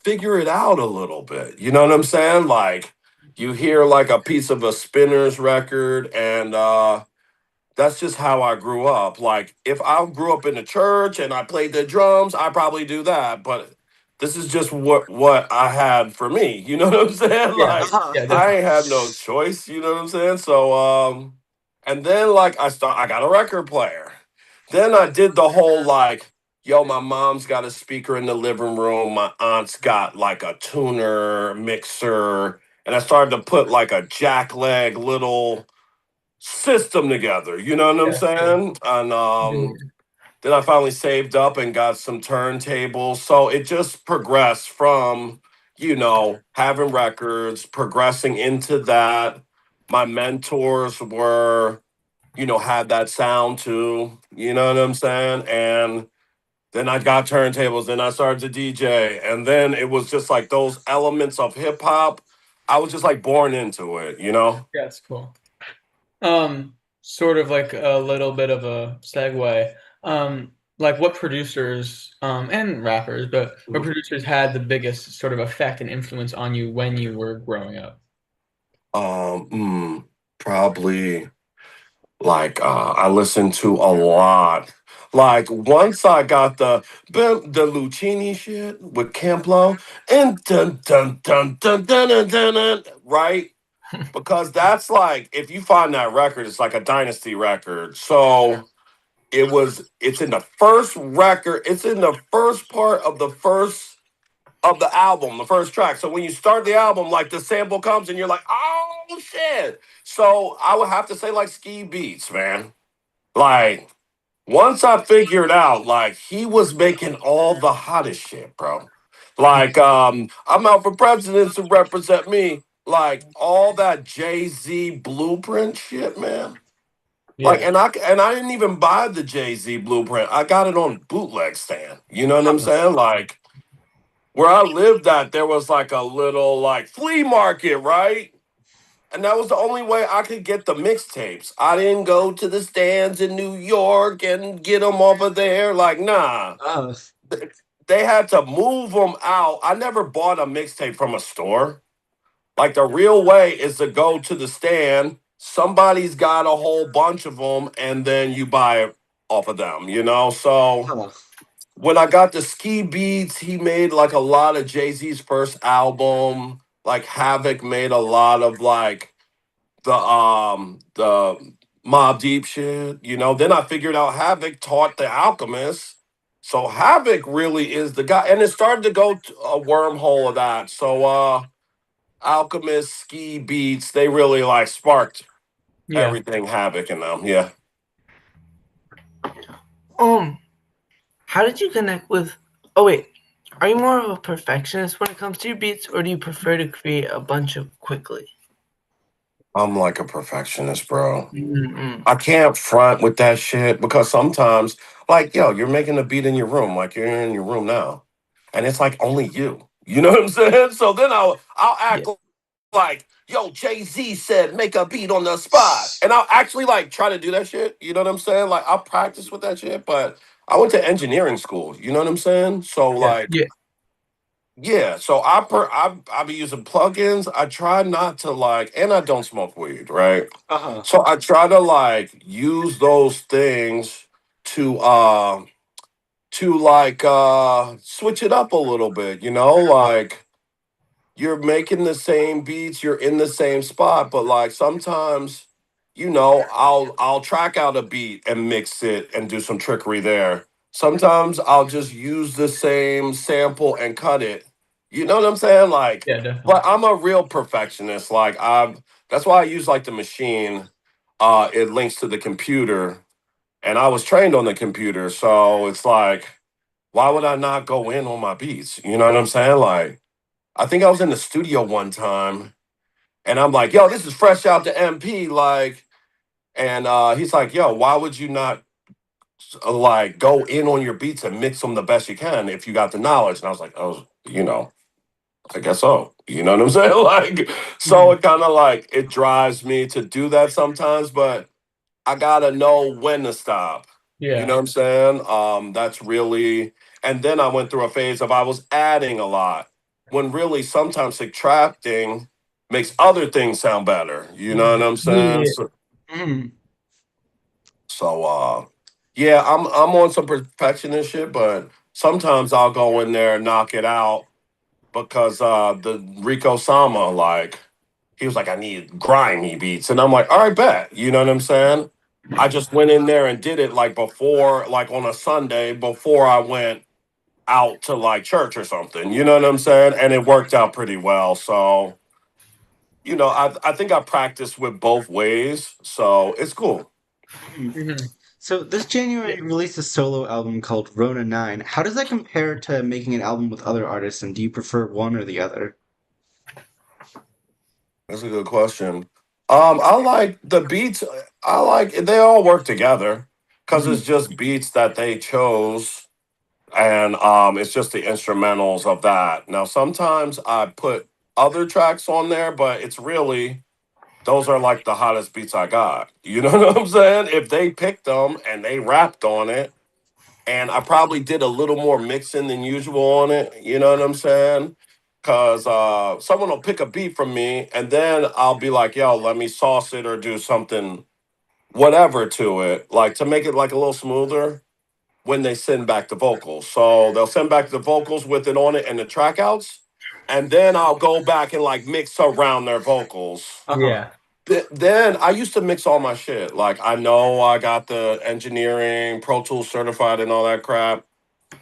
figure it out a little bit. You know what I'm saying? Like you hear like a piece of a Spinners record and that's just how I grew up. Like if I grew up in the church and I played the drums, I probably do that. But this is just what I had for me. You know what I'm saying? Yeah, Like Uh-huh. yeah, I definitely. ain't had no choice. You know what I'm saying? So and then like I got a record player. Then I did the whole like, yo, my mom's got a speaker in the living room. My aunt's got like a tuner mixer, and I started to put like a jackleg little system together. You know what I'm Yeah, cool. saying? And Yeah. then I finally saved up and got some turntables. So it just progressed from, having records, progressing into that. My mentors were, had that sound too. You know what I'm saying? And then I got turntables, then I started to DJ. And then it was just like those elements of hip hop. I was just like born into it, you know? Yeah, it's cool. Sort of like a little bit of a segue. Like what producers, and rappers, but what producers had the biggest sort of effect and influence on you when you were growing up? Probably like I listened to a lot. Like once I got the Lucchini shit with Camplo and dun dun dun dun dun dun dun, dun, right? Because that's like if you find that record, it's like a dynasty record. So it's in the first record, it's in the first part of the album, the first track. So when you start the album, like the sample comes and you're like, oh shit. So I would have to say like Ski Beats, man. Like once I figured out like he was making all the hottest shit, bro. Like I'm out for president to represent me. Like all that Jay-Z blueprint shit, man. Like Yeah. and I didn't even buy the Jay-Z blueprint. I got it on bootleg stand. You know what I'm saying? Like where I lived at, there was like a little like flea market, right? And that was the only way I could get the mixtapes. I didn't go to the stands in New York and get them over there. Like, nah. Oh. They had to move them out. I never bought a mixtape from a store. Like, the real way is to go to the stand. Somebody's got a whole bunch of them, and then you buy it off of them, you know? So Huh. when I got the Ski Beats, he made like a lot of Jay-Z's first album. Like Havoc made a lot of like the Mob Deep shit, you know. Then I figured out Havoc taught the Alchemist. So Havoc really is the guy. And it started to go to a wormhole of that. So Alchemist, Ski Beats, they really like sparked Yeah. everything Havoc in them. Yeah. How did you connect with? Oh wait, are you more of a perfectionist when it comes to your beats, or do you prefer to create a bunch of quickly? I'm like a perfectionist, bro. Mm-mm. I can't front with that shit because sometimes, like, yo, you're making a beat in your room, like you're in your room now, and it's like only you. You know what I'm saying? So then I'll Yeah. act like, yo, Jay Z said make a beat on the spot, and I'll actually like try to do that shit. You know what I'm saying? Like I'll practice with that shit, but I went to engineering school. You know what I'm saying? So Yeah. like, Yeah. yeah. So I be using plugins. I try not to like, and I don't smoke weed, right? Uh-huh. So I try to like use those things to switch it up a little bit, you know, like you're making the same beats, you're in the same spot, but like sometimes, I'll track out a beat and mix it and do some trickery there. Sometimes I'll just use the same sample and cut it. You know what I'm saying? Like, Yeah, definitely. but I'm a real perfectionist. Like that's why I use like the machine. It links to the computer and I was trained on the computer. So it's like, why would I not go in on my beats? You know what I'm saying? Like I think I was in the studio one time and I'm like, yo, this is fresh out the MP. Like, and he's like, yo, why would you not like go in on your beats and mix them the best you can if you got the knowledge? And I was like, oh, I guess so. You know what I'm saying? Like, so Mhm. it kind of like it drives me to do that sometimes, but I gotta know when to stop. You know Yeah. what I'm saying? That's really, and then I went through a phase of I was adding a lot when really sometimes subtracting makes other things sound better. You know what I'm saying? Yeah. So, Mhm. So yeah, I'm on some perfectionist shit, but sometimes I'll go in there and knock it out because the Rico Sama, like, he was like, I need grimy beats. And I'm like, all right, bet. You know what I'm saying? I just went in there and did it like before, like on a Sunday before I went out to like church or something. You know what I'm saying? And it worked out pretty well. So, I think I practiced with both ways. So it's cool. Mhm. So this January you released a solo album called Rona 9. How does that compare to making an album with other artists, and do you prefer one or the other? That's a good question. I like the beats. I like they all work together because Mhm. it's just beats that they chose, and it's just the instrumentals of that. Now, sometimes I put other tracks on there, but it's really those are like the hottest beats I got. You know what I'm saying? If they picked them and they rapped on it, and I probably did a little more mixing than usual on it. You know what I'm saying? Cause someone will pick a beat from me, and then I'll be like, "Yo, let me sauce it or do something, whatever to it, like to make it like a little smoother." When they send back the vocals, so they'll send back the vocals with it on it and the track outs, and then I'll go back and like mix around their vocals. Uh-huh. Yeah. Then I used to mix all my shit. Like I know I got the engineering, Pro Tools certified, and all that crap,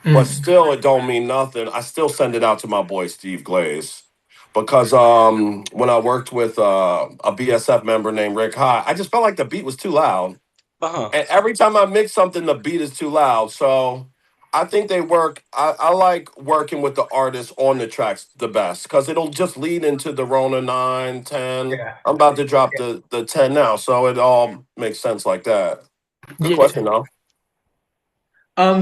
but Mm. still it don't mean nothing. I still send it out to my boy Steve Glaze because when I worked with a BSF member named Rick High, I just felt like the beat was too loud, Uh-huh. and every time I mix something, the beat is too loud. So I think they work. I like working with the artist on the tracks the best because it'll just lead into the Rona 9, 10. Yeah. I'm about to drop the 10 now, so it all makes sense like that. Good Yeah. question, though.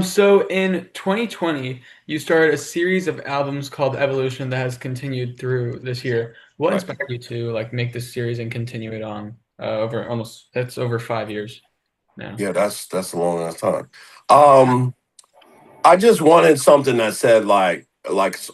So in 2020, you started a series of albums called Evolution that has continued through this year. What Right. inspired you to like make this series and continue it on over almost that's over 5 years now? Yeah, that's a long ass time. Um, I just wanted something that said like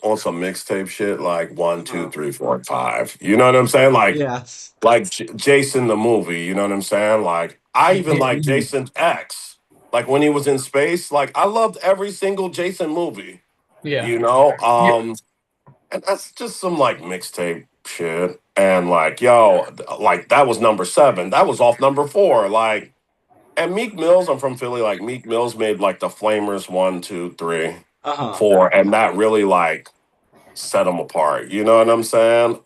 on some mixtape shit, like one, two, Uh-huh. three, four, five. You know what I'm saying? Yes. Like Jason the movie. You know what I'm saying? Like I even like Mhm. Jason X. Like when he was in space. Like I loved every single Jason movie. Yeah. You know, Yeah. and that's just some like mixtape shit. And like yo, like that was number 7. That was off number 4. Like. And Meek Mills, I'm from Philly. Like Meek Mills made like the Flamers 1, 2, 3, Uh-huh. 4, and that really like set them apart. You know what I'm saying?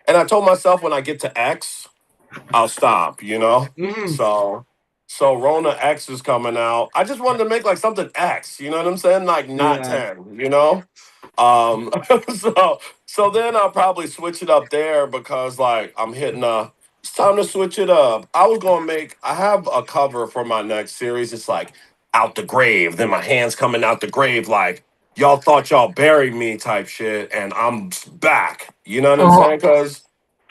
And I told myself when I get to X, I'll stop. You know, Mhm. so Rona X is coming out. I just wanted to make like something X. You know what I'm saying? Like not Yeah. 10. You know. Um, so then I'll probably switch it up there because like I'm hitting it's time to switch it up. I have a cover for my next series. It's like out the grave, then my hands coming out the grave like y'all thought y'all buried me type shit and I'm back. You know what I'm Uh-huh. saying? Cause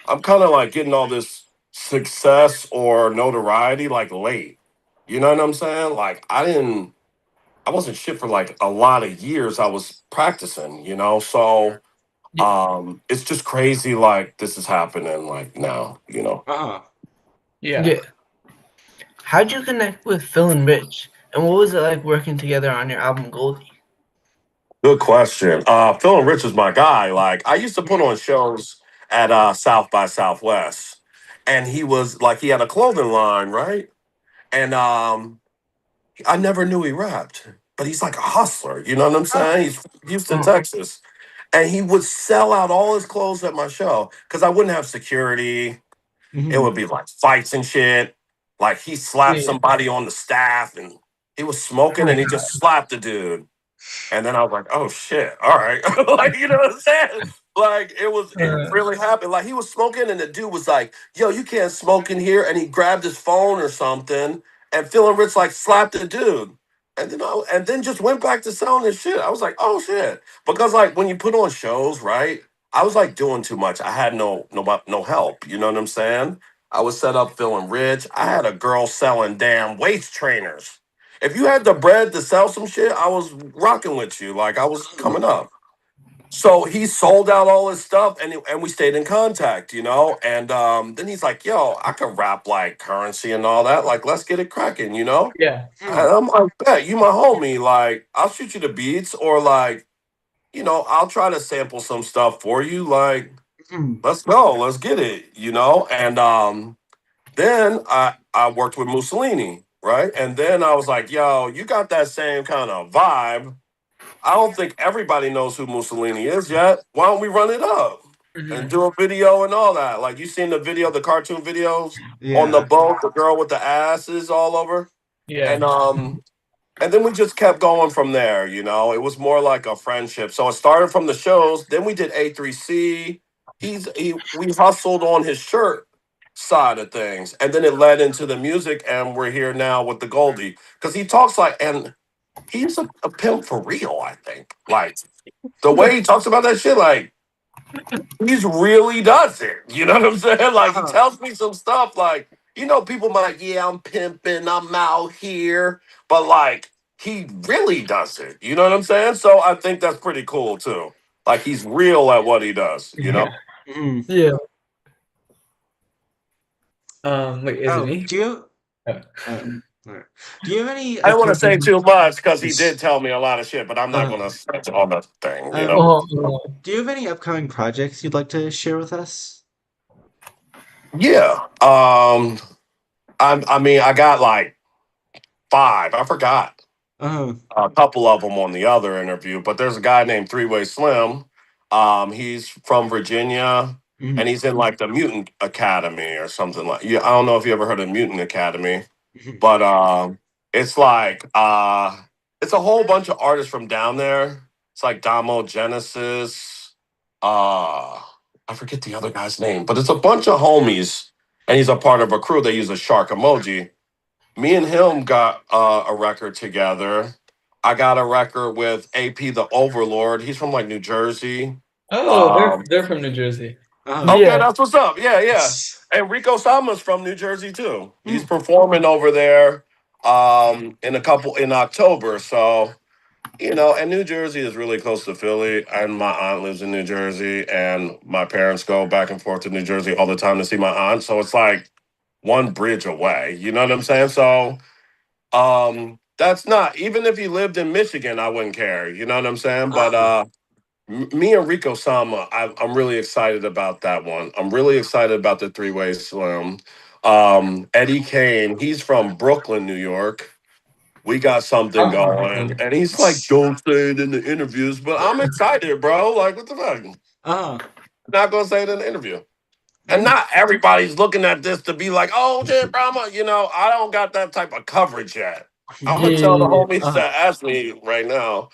I'm kind of like getting all this success or notoriety like late. You know what I'm saying? Like I wasn't shit for like a lot of years. I was practicing, so Yeah. it's just crazy like this is happening like now. Uh-huh. Yeah. Yeah. How'd you connect with Phil and Rich? And what was it like working together on your album Goldie? Good question. Phil and Rich is my guy. Like I used to put on shows at South by Southwest, and he was like he had a clothing line, right? And I never knew he rapped, but he's like a hustler. You know what I'm saying? He's from Houston, Uh-huh. Texas, and he would sell out all his clothes at my show because I wouldn't have security. It Mhm. would be like fights and shit. Like he slapped Yeah. somebody on the staff, and he was smoking, Oh, and he just slapped the dude. And then I was like, oh shit, all right. Like, you know what I'm saying? Like it uh, really happened. Like he was smoking and the dude was like, yo, you can't smoke in here. And he grabbed his phone or something. And Phil and Rich like slapped the dude. And then just went back to selling his shit. I was like, oh shit. Because like when you put on shows, right? I was like doing too much. I had no help. You know what I'm saying? I was set up Phil and Rich. I had a girl selling damn waist trainers. If you had the bread to sell some shit, I was rocking with you. Like I was coming up. So he sold out all his stuff, and we stayed in contact, And then he's like, "Yo, I can rap like Currency and all that. Like, let's get it cracking, Yeah. And I'm like, "Bet you my homie. Like, I'll shoot you the beats, or like, I'll try to sample some stuff for you. Like, let's go, let's get it, And then I worked with Mussolini, right? And then I was like, "Yo, you got that same kind of vibe. I don't think everybody knows who Mussolini is yet. Why don't we run it up and do a video and all that? Like you seen the video, the cartoon videos on the boat, the girl with the asses all over. Yeah. And then we just kept going from there. It was more like a friendship. So it started from the shows. Then we did A3C. We hustled on his shirt side of things, and then it led into the music, and we're here now with the Goldie because he talks like and. He's a pimp for real, I think. Like the way he talks about that shit, like he's really does it. You know what I'm saying? Like he tells me some stuff like, people might like, yeah, I'm pimping, I'm out here, but like he really does it. You know what I'm saying? So I think that's pretty cool too. Like he's real at what he does, Yeah. Yeah. Wait, is it me? Do you have any? I don't want to say too much because he did tell me a lot of shit, but I'm not going to say all the thing, Do you have any upcoming projects you'd like to share with us? Yeah. I mean, I got like 5. I forgot a couple of them on the other interview, but there's a guy named Three Way Slim. He's from Virginia, and he's in like the Mutant Academy or something like. Yeah, I don't know if you ever heard of Mutant Academy, but it's like it's a whole bunch of artists from down there. It's like Damo Genesis. I forget the other guy's name, but it's a bunch of homies, and he's a part of a crew. They use a shark emoji. Me and him got a record together. I got a record with AP the Overlord. He's from like New Jersey. Oh, they're from New Jersey. Okay, that's what's up. Yeah. And Rico Sama's from New Jersey too. He's performing over there in October. So, and New Jersey is really close to Philly. And my aunt lives in New Jersey, and my parents go back and forth to New Jersey all the time to see my aunt. So it's like one bridge away. You know what I'm saying? So that's not, even if you lived in Michigan, I wouldn't care. You know what I'm saying? But me and Rico Sama, I'm really excited about that one. I'm really excited about the Three Way Slim. Eddie Kane, he's from Brooklyn, New York. We got something going, and he's like, "Don't say it in the interviews," but I'm excited, bro. Like, what the fuck? Not gonna say it in the interview. And not everybody's looking at this to be like, "Oh, shit, Brahma." I don't got that type of coverage yet. I'm gonna tell the homies that ask me right now.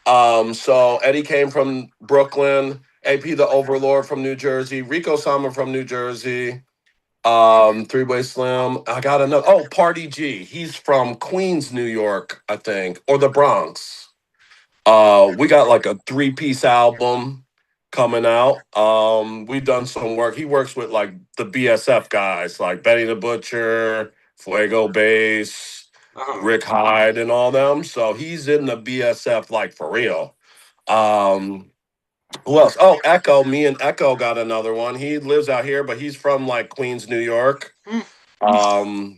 So Eddie came from Brooklyn, AP the Overlord from New Jersey, Rico Sama from New Jersey, Three Way Slim. I got another. Oh, Party G. He's from Queens, New York, I think, or the Bronx. We got like a 3-piece album coming out. We've done some work. He works with like the BSF guys, like Benny the Butcher, Fuego Bass, Rick Hyde, and all them. So he's in the BSF like for real. Who else? Oh, Echo. Me and Echo got another one. He lives out here, but he's from like Queens, New York. But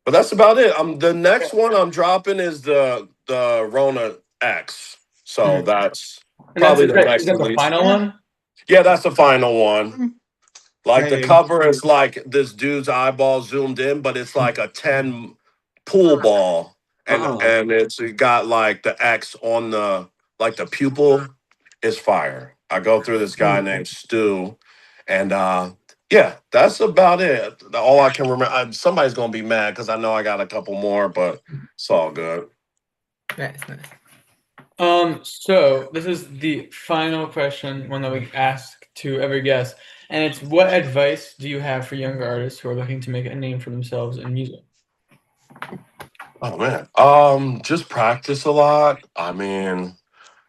that's about it. The next one I'm dropping is the Rona X. So that's probably the next Is that the final one? Yeah, that's the final one. Like the cover is like this dude's eyeball zoomed in, but it's like a 10 pool ball, and it's got like the X on the like the pupil is fire. I go through this guy named Stu, and yeah, that's about it. All I can remember. Somebody's gonna be mad because I know I got a couple more, but it's all good. Nice. So this is the final question, one that we ask to every guest, and it's: what advice do you have for younger artists who are looking to make a name for themselves in music? Oh man, just practice a lot. I mean,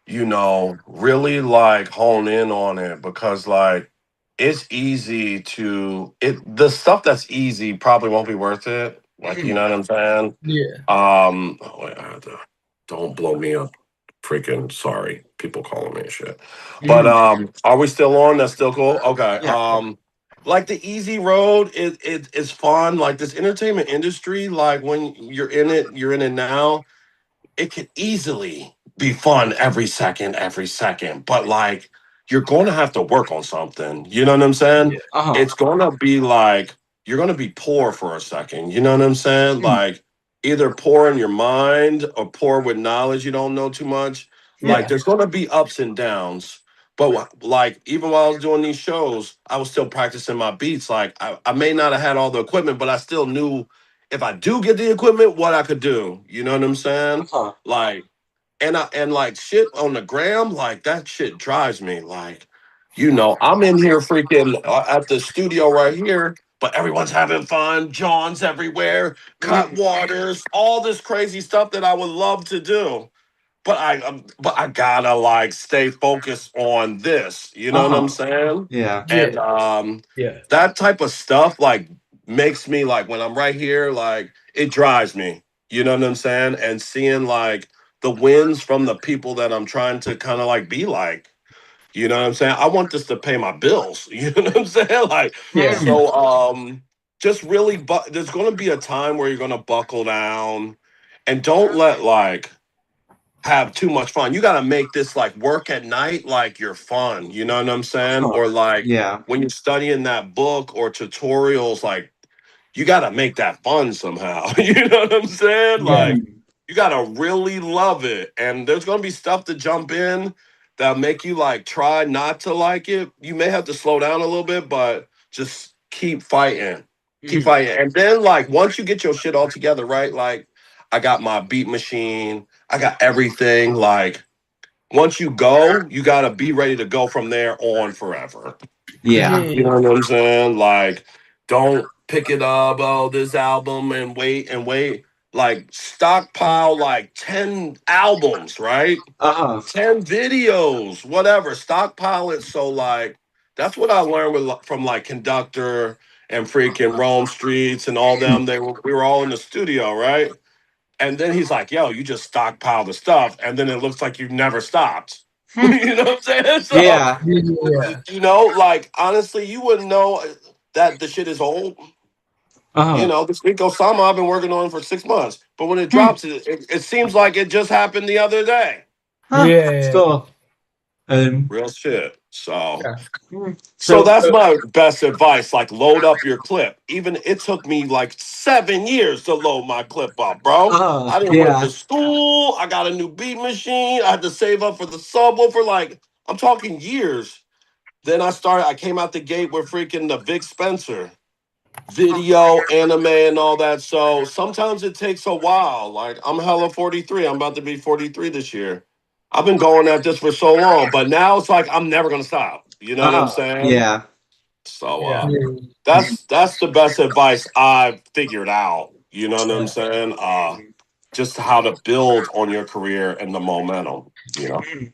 really like hone in on it because like it's easy to the stuff that's easy probably won't be worth it. Like, you know what I'm saying? Yeah. Oh, wait, I have to, don't blow me up. freaking sorry, people calling me and shit. But are we still on? That's still cool. Okay. Yeah. Like the easy road is fun. Like this entertainment industry, like when you're in it now. It can easily be fun every second, but like you're going to have to work on something. You know what I'm saying? Uh-huh. It's going to be like you're going to be poor for a second. You know what I'm saying? Like either poor in your mind or poor with knowledge you don't know too much. Like Yeah. there's going to be ups and downs. But like even while I was doing these shows, I was still practicing my beats. Like I may not have had all the equipment, but I still knew if I do get the equipment, what I could do. You know what I'm saying? Uh-huh. Like, and like shit on the gram, like that shit drives me. Like, I'm in here freaking at the studio right here, but everyone's having fun. John's everywhere, cut waters, all this crazy stuff that I would love to do. But I gotta like stay focused on this. You know what I'm saying? Yeah. And Yeah. that type of stuff like makes me like when I'm right here, like it drives me. You know what I'm saying? And seeing like the wins from the people that I'm trying to kind of like be like. You know what I'm saying? I want this to pay my bills. You know what I'm saying? Like, Yeah. so just really there's gonna be a time where you're gonna buckle down and don't let like have too much fun. You got to make this like work at night, like you're fun. You know what I'm saying? Or like Yeah. when you're studying that book or tutorials, like you got to make that fun somehow. You know what I'm saying? Yeah. Like you got to really love it. And there's going to be stuff to jump in that make you like try not to like it. You may have to slow down a little bit, but just keep fighting. Keep fighting. And then like once you get your shit all together, right? Like I got my beat machine. I got everything. Like once you go, you gotta be ready to go from there on forever. Yeah. You know what I'm saying? Like, don't pick it up, oh, this album and wait and wait. Like stockpile like 10 albums, right? Uh-huh. 10 videos, whatever. Stockpile it. So like that's what I learned from like Conductor and freaking Rome Streets and all them. We were all in the studio, right? And then he's like, yo, you just stockpile the stuff. And then it looks like you never stopped. You know what I'm saying? So, Yeah. like, honestly, you wouldn't know that the shit is old. Uh-huh. This week Osama I've been working on for 6 months. But when it drops, it seems like it just happened the other day. Huh. Yeah. That's cool. Real shit. So Yeah. So that's my best advice. Like, load up your clip. Even it took me like 7 years to load my clip up, bro. I didn't went Yeah. to school. I got a new beat machine. I had to save up for the subwoofer. Like, I'm talking years. Then I came out the gate with freaking the Vic Spencer video, anime, and all that. So sometimes it takes a while. Like, I'm hella 43. I'm about to be 43 this year. I've been going at this for so long, but now it's like I'm never gonna stop. You know what I'm saying? Yeah. So Yeah. that's the best advice I've figured out. You know what I'm saying? Just how to build on your career and the momentum.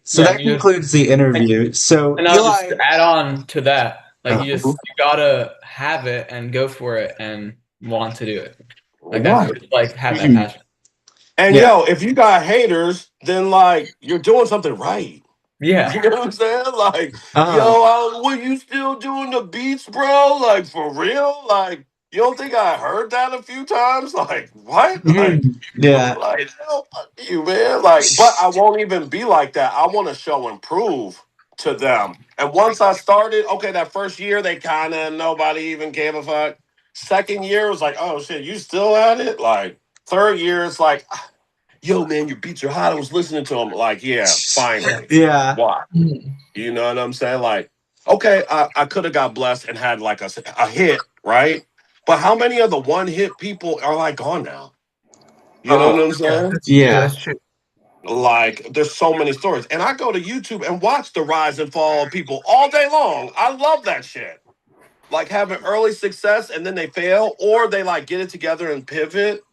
So Yeah, that concludes the interview. So And I'll Eli, just add on to that. Like you Uh-huh. gotta have it and go for it and want to do it. Like Right. that's like have that passion. And Yeah. yo, if you got haters, then like you're doing something right. Yeah. You know what I'm saying? Like, Uh-huh. were you still doing the beats, bro? Like for real? Like, you don't think I heard that a few times? Like, what? Like, Yeah. like, hell, fuck you, man. Like, but I won't even be like that. I want to show and prove to them. And once I started, okay, that first year they kind of nobody even gave a fuck. Second year was like, oh shit, you still at it? Like, third year it's like, yo, man, your beats are hot. I was listening to them. Like, yeah, finally. Yeah. Why? You know what I'm saying? Like, okay, I could have got blessed and had like a hit, right? But how many of the one hit people are like gone now? You know what I'm saying? Yeah. That's true. Like, there's so many stories. And I go to YouTube and watch the rise and fall of people all day long. I love that shit. Like having early success and then they fail, or they like get it together and pivot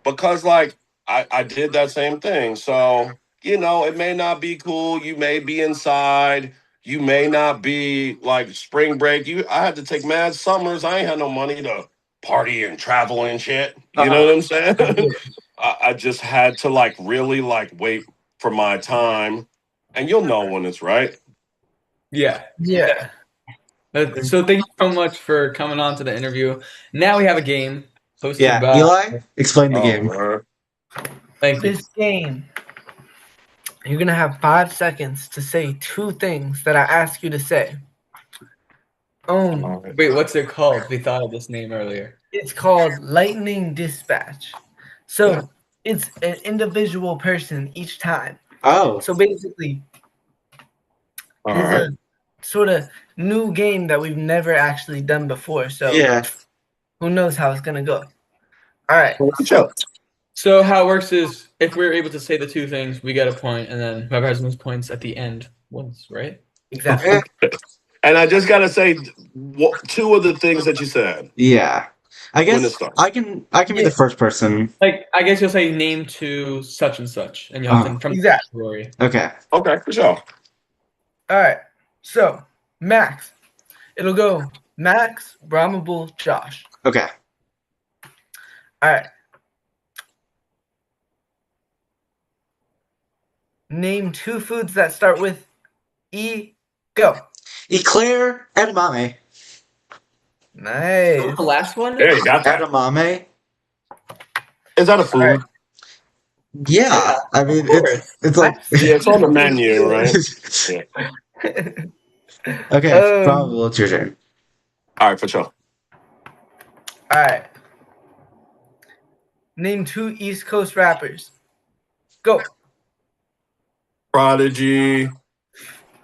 because like I did that same thing. So, it may not be cool. You may be inside. You may not be like spring break. I had to take mad summers. I ain't had no money to party and travel and shit. You know what I'm saying? I just had to like really like wait for my time, and you'll know when it's right. Yeah. Yeah. So thank you so much for coming on to the interview. Now we have a game hosted Yeah, by Eli, explain the game. man. Thank you. This game, you're gonna have 5 seconds to say 2 things that I ask you to say. Wait, what's it called? We thought of this name earlier. It's called Lightning Dispatch. So it's an individual person each time. Oh, So basically, All it's right. a sort of new game that we've never actually done before. So yeah. who knows how it's gonna go? All right. So how it works is if we're able to say the 2 things, we get a point, and then whoever has the most points at the end wins, right? Exactly. And I just gotta say, 2 of the things that you said. Yeah. I When it guess starts. I can be the first person. Like, I guess you'll say name 2 such and such, and you'll have to from Exactly. the story. Okay. Okay, for sure. All right. So Max, it'll go Max, Brahmable, Josh. Okay. All right. Name 2 foods that start with E. Go. Eclair edamame. Nice. The last one? There you got that. Edamame. Is that a food? All right. Yeah. I mean, it's like Yeah, it's on the menu, right? Okay, probably it's your turn. All right, for sure. All right. Name 2 East Coast rappers. Go. Prodigy,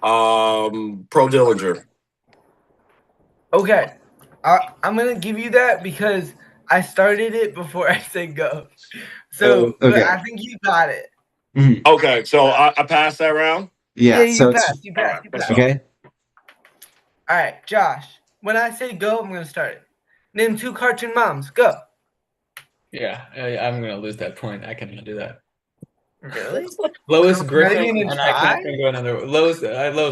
Pro Dillinger. Okay. I'm going to give you that because I started it before I said go. So okay. I think you got it. Mhm. Okay, so I passed that round. Yeah. You So passed. it's You passed. You passed. okay. All right, Josh. When I say go, I'm going to start it. Name 2 cartoon moms. Go. Yeah, I'm gonna lose that point. I cannot do that. Really? Lois Not Griffin, even and try? I can't think of another. Lois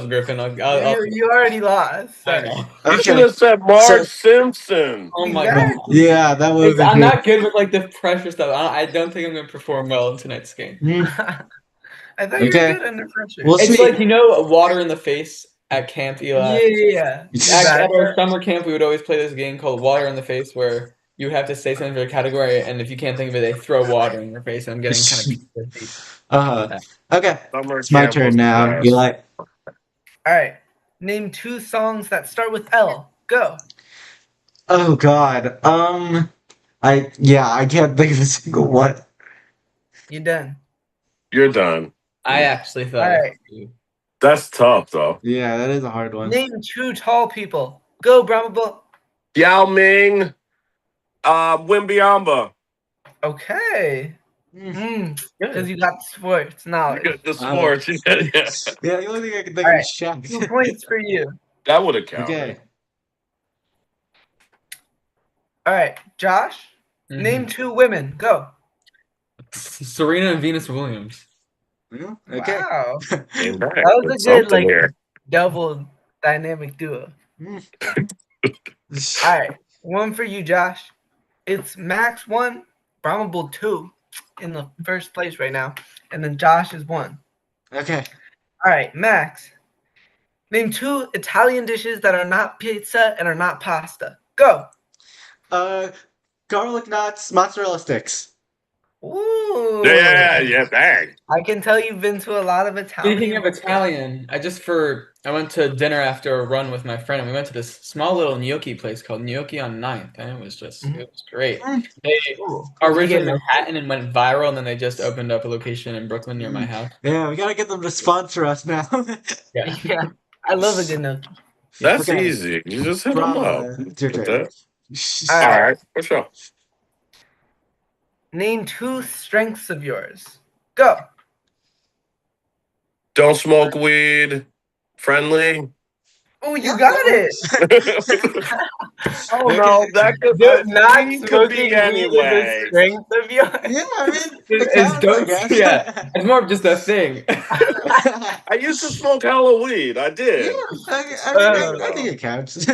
Griffin. You already lost. I Sorry. know. You should Okay. have said Marge Simpson. Oh my Exactly. god. Yeah, that would have been I'm good. not good with like the pressure stuff. I don't think I'm gonna perform well in tonight's game. I thought you were Okay. good under pressure. We'll It's see. like water in the face at camp, Eli. Yeah. At our summer camp, we would always play this game called Water in the Face, where you have to say something for a category, and if you can't think of it, they throw water in your face. And I'm getting kind of PTSD. Okay. Summer It's my camp turn was now. the best. Eli. All right. Name 2 songs that start with L. Go. Oh God. I can't think of a single one. You done. You're done. I actually thought. All right. That's tough, though. Yeah, that is a hard one. Name 2 tall people. Go, Brahma. Yao Ming, Wimbyamba. Okay. Because you got sports You knowledge. get the sports. Yeah. Yeah, the only thing I can think All of right. is Shaq. 2 points for you. That would have counted. Okay. All right, Josh. Name 2 women. Go. Serena and Venus Williams. Yeah, okay. Wow. Came back That was with a good something here. double dynamic duo. All right, 1 for you, Josh. It's Max 1, Brahmable 2 in the first place right now, and then Josh is 1. Okay. All right, Max. Name 2 Italian dishes that are not pizza and are not pasta. Go. Garlic knots, mozzarella sticks. Ooh. Yeah, bang. I can tell you've been to a lot of Italian. Speaking of Italian, I went to dinner after a run with my friend, and we went to this small little gnocchi place called Gnocchi on 9th, and it was great. They are originally in Manhattan and went viral, and then they just opened up a location in Brooklyn near my house. Yeah, we gotta get them to sponsor us now. Yeah, I love a good gnocchi. That's Okay. easy. You just hit them up. It's your With turn. that. All right, for sure. Name 2 strengths of yours. Go. Don't smoke weed. Friendly. Oh, you got it. Oh no, that could Not weed could smoking be weed is a anyway. strength of yours. Yeah, I mean, it It's counts, I don't. guess. Yeah, it's more of just a thing. I used to smoke hella weed. I Yeah, did. I think it counts.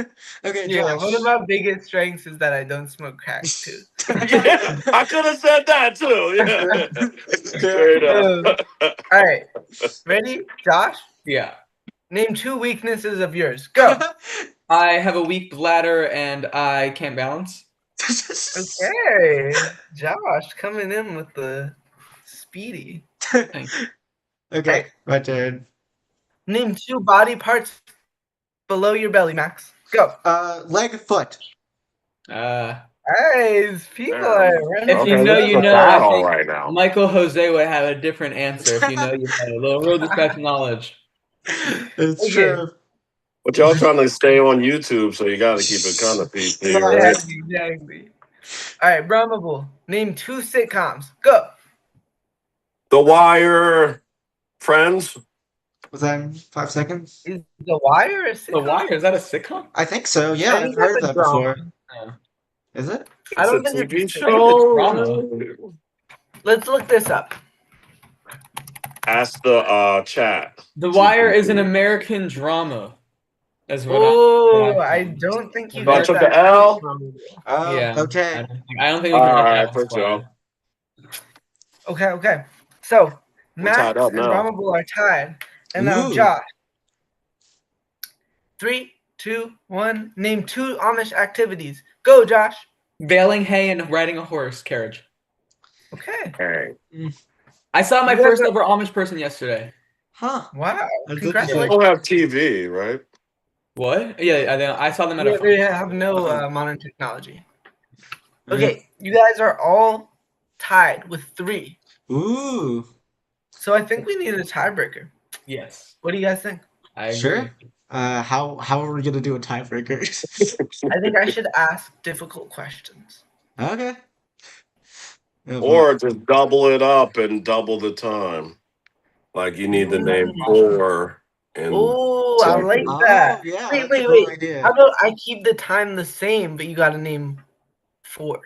Okay, Yeah, Josh. one of my biggest strengths is that I don't smoke crack too. Yeah, I could have said that too. Yeah, straight up. All right, ready, Josh? Yeah. Name 2 weaknesses of yours. Go. I have a weak bladder and I can't balance. Okay, Josh coming in with the speedy. Okay, my turn. Name 2 body parts below your belly, Max. Go. Leg, foot. Guys, people are running. If you Okay, know, this is you a know. I battle think right now. Michael Jose would have a different answer if you know you know. A little real discussion knowledge. It's Okay. true. But y'all trying to stay on YouTube, so you got to keep it kind of PC, Yeah, right? Exactly. All right, Brahmable. Name 2 sitcoms. Go. The Wire, Friends. Was that in 5 seconds? Is The Wire a sitcom? The Wire, is that a sitcom? I think so. Yeah, I I've think heard that's that a drama. before. Yeah. Is it? I don't It's a think TV it's a show. Let's look this up. Ask the chat. The Wire is an American drama. That's what Oh, I I don't think you So I got took that. the L. Oh, Yeah. okay. I don't think we can All get right, that. for sure. Okay. So, We're Max tied up and now. Brahmable are tied. And now, Ooh. Josh. 3, 2, 1. Name 2 Amish activities. Go, Josh. Baling hay and riding a horse carriage. Okay. Hey, I saw my You guys first are- ever Amish person yesterday. Huh. Wow. That's they Congratulations. don't have TV, right? What? Yeah, I saw them at a They have no Oh. modern technology. Okay, you guys are all tied with 3. Ooh. So I think we need a tiebreaker. Yes. What do you guys think? I agree. Sure. How are we gonna do a tiebreaker? I think I should ask difficult questions. Okay. Or just double it up and double the time. Like you need to name 4. And Oh, I like Oh, that. yeah, Wait. that's a cool idea. How about I keep the time the same, but you got to name 4?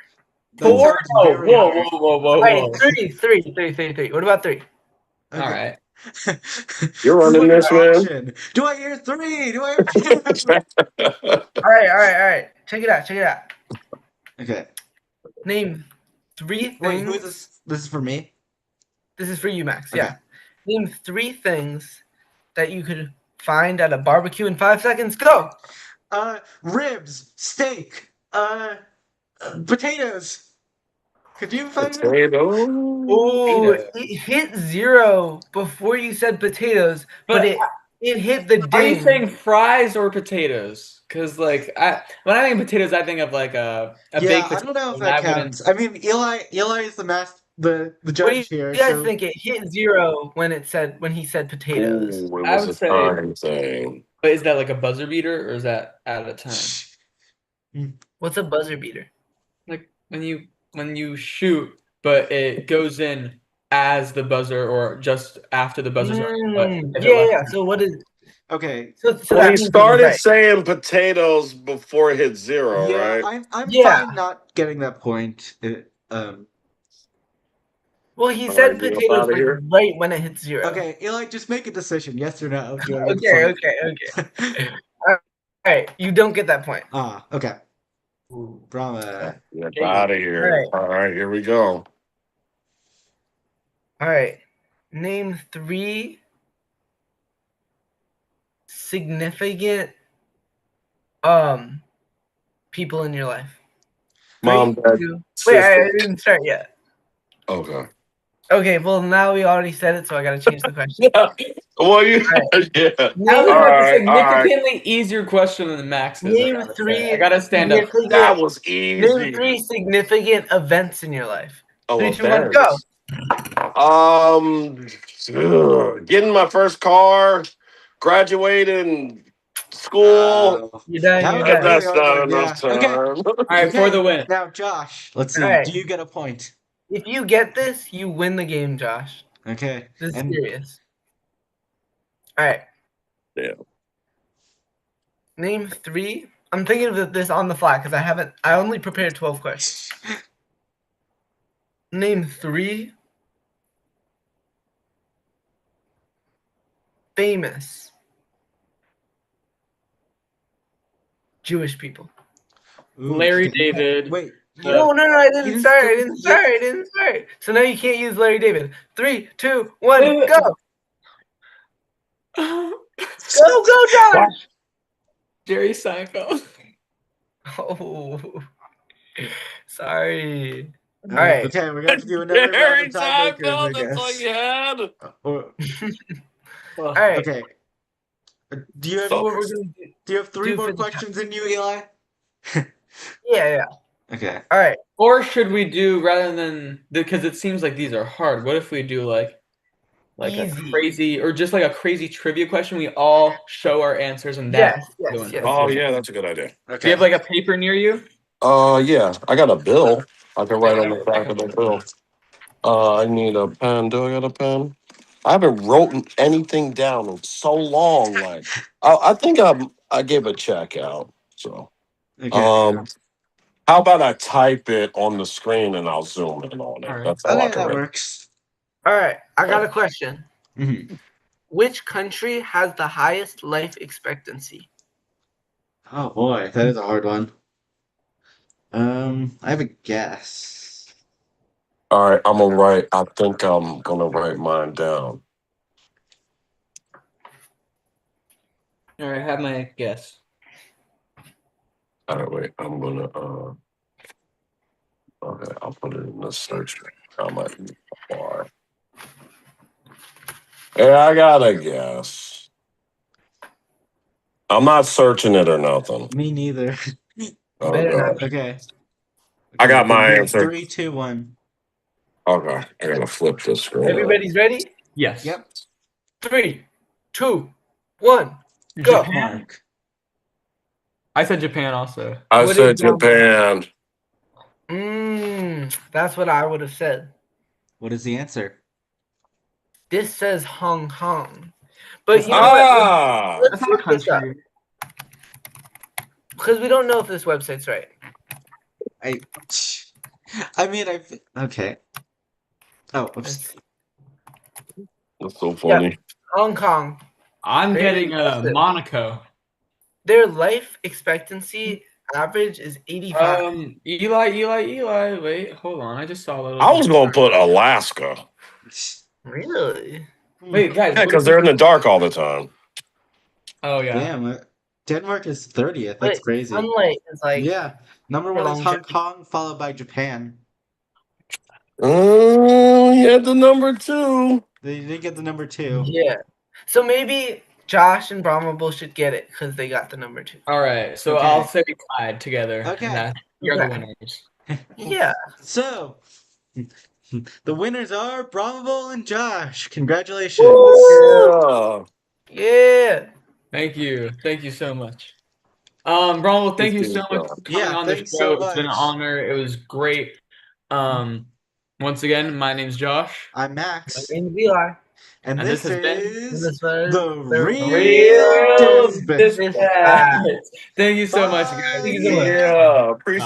That 4? sounds very hard. Whoa. All right, 3. What about 3? All right. You're running this, man. Option. Do I hear 3? Do I hear 2? All right. Check it out. Okay. Name 3 things. Wait, who is this? This is for me? This is for you, Max. Okay. Yeah. Name 3 things that you could find at a barbecue in 5 seconds. Go. Ribs, steak, potatoes. Could you find it? Potato. Oh, it hit 0 before you said potatoes, but it hit the ding. Are you saying fries or potatoes? Because when I think potatoes, I think of like a baked potato. I don't know if that counts. I mean, Eli is the judge What do you here. guys So think? It hit 0 when he said potatoes. Ooh, it I was would a say- time thing. But is that like a buzzer beater or is that at a time? What's a buzzer beater? Like when you shoot, but it goes in as the buzzer or just after the buzzer's already. But if it Yeah. So what is? okay. So Well, that he means it was started right. saying potatoes before it hit 0, Yeah, right? I'm Yeah. fine not getting that point. Well, he All said right, get up potatoes outta like here. right when it hits 0. Okay, Eli, just make a decision, yes or no. Do you want to get the Okay. point? All right, you don't get that point. Okay. Brahma. Get out of here. All right, here we go. All right. Name 3 significant people in your life. Mom, 3, dad, 2. Wait, I sister. didn't start yet. Okay. Okay, well now we already said it, so I gotta change the question. Well, you, yeah. That was All like right, a significantly easier question than Max's. Name 3. I gotta stand up. That was easy. Name 3 significant events in your life. Oh, 3, 2, 1, go. Getting my first car, graduating school. You're done. That's not enough time. Okay. All right, for the win. Now, Josh, let's see. All right. Do you get a point? If you get this, you win the game, Josh. Okay. This is serious. All right. Yeah. Name 3. I'm thinking of this on the fly because I only prepared 12 questions. Name 3 famous Jewish people. Ooh, Larry okay. David. Wait. No, I didn't didn't start. start I didn't start. So now you can't use Larry David. 3, 2, 1, Wait. go. Go, Josh. Jerry Seinfeld. Oh, sorry. All right. Okay, we're gonna have to do another round Harry of tiebreakers, I Seinfeld, that's all guess. you had. All right. Okay. Do you have So what we're gonna do? Do you have 3 do more for the questions in you, Eli? Yeah. Okay. All right. Or should we do, rather than, because it seems like these are hard, what if we do like Easy. a crazy, or just like a crazy trivia question? We all show our answers and that. Yes. Oh yeah, that's a good idea. Do Okay. you have like a paper near you? Yeah, I got a bill. I can write on the back of the bill. I need a pen. Do I got a pen? I haven't written anything down in so long. Like, I think I gave a check out. So, Okay. how about I type it on the screen and I'll zoom in on it? All right. That's all I Okay, can that write. works. All right. I got a question. Mhm. Which country has the highest life expectancy? Oh boy, that is a hard one. I have a guess. All right, I'm gonna write. I think I'm gonna write mine down. All right, I have my guess. All right, wait. I'm gonna. Okay, I'll put it in the search. I might bar. Yeah, I gotta guess. I'm not searching it or nothing. Me neither. Oh Better god. not. Okay. I got my then answer. 3, 2, 1. Okay, I gotta flip this screen. Everybody's ready? Yes. Yep. 3, 2, 1, go. Japan. I said Japan also. I What said is wrong? Japan. That's what I would have said. What is the answer? This says Hong Kong. But you know Ah, what? That's Let's not a look this up. country. Because we don't know if this website's right. I mean, okay. Oh, oops. that's so funny. Hong Kong. I'm Very getting impressive. Monaco. Their life expectancy average is 85. Eli. Wait, hold on. I just saw a little. I was gonna put Alaska. Really? Wait, guys. Yeah, because they're in the dark all the time. Oh yeah. Damn, Denmark is 30th. That's crazy. Sunlight is like Yeah. Number 1 is Hong Kong, followed by Japan. Oh, you had the number 2. They did get the number 2. Yeah. So maybe Josh and Brahma should get it because they got the number 2. All right, so Okay. I'll say we tied together. Okay. And you're the Okay. winners. Yeah. So, the winners are Brahma and Josh. Congratulations. Yeah. Yeah. Thank you so much. Brahma, thank you so much for coming Yeah, on the thanks show. so It's been an much. honor. It was great. Once again, my name's Josh. I'm Max. My name's Eli. And And this this has been is This was the Real Real Dispatch. Dispatch. Thank you so much, guys. Bye. Thank you so much. Yeah. Appreciate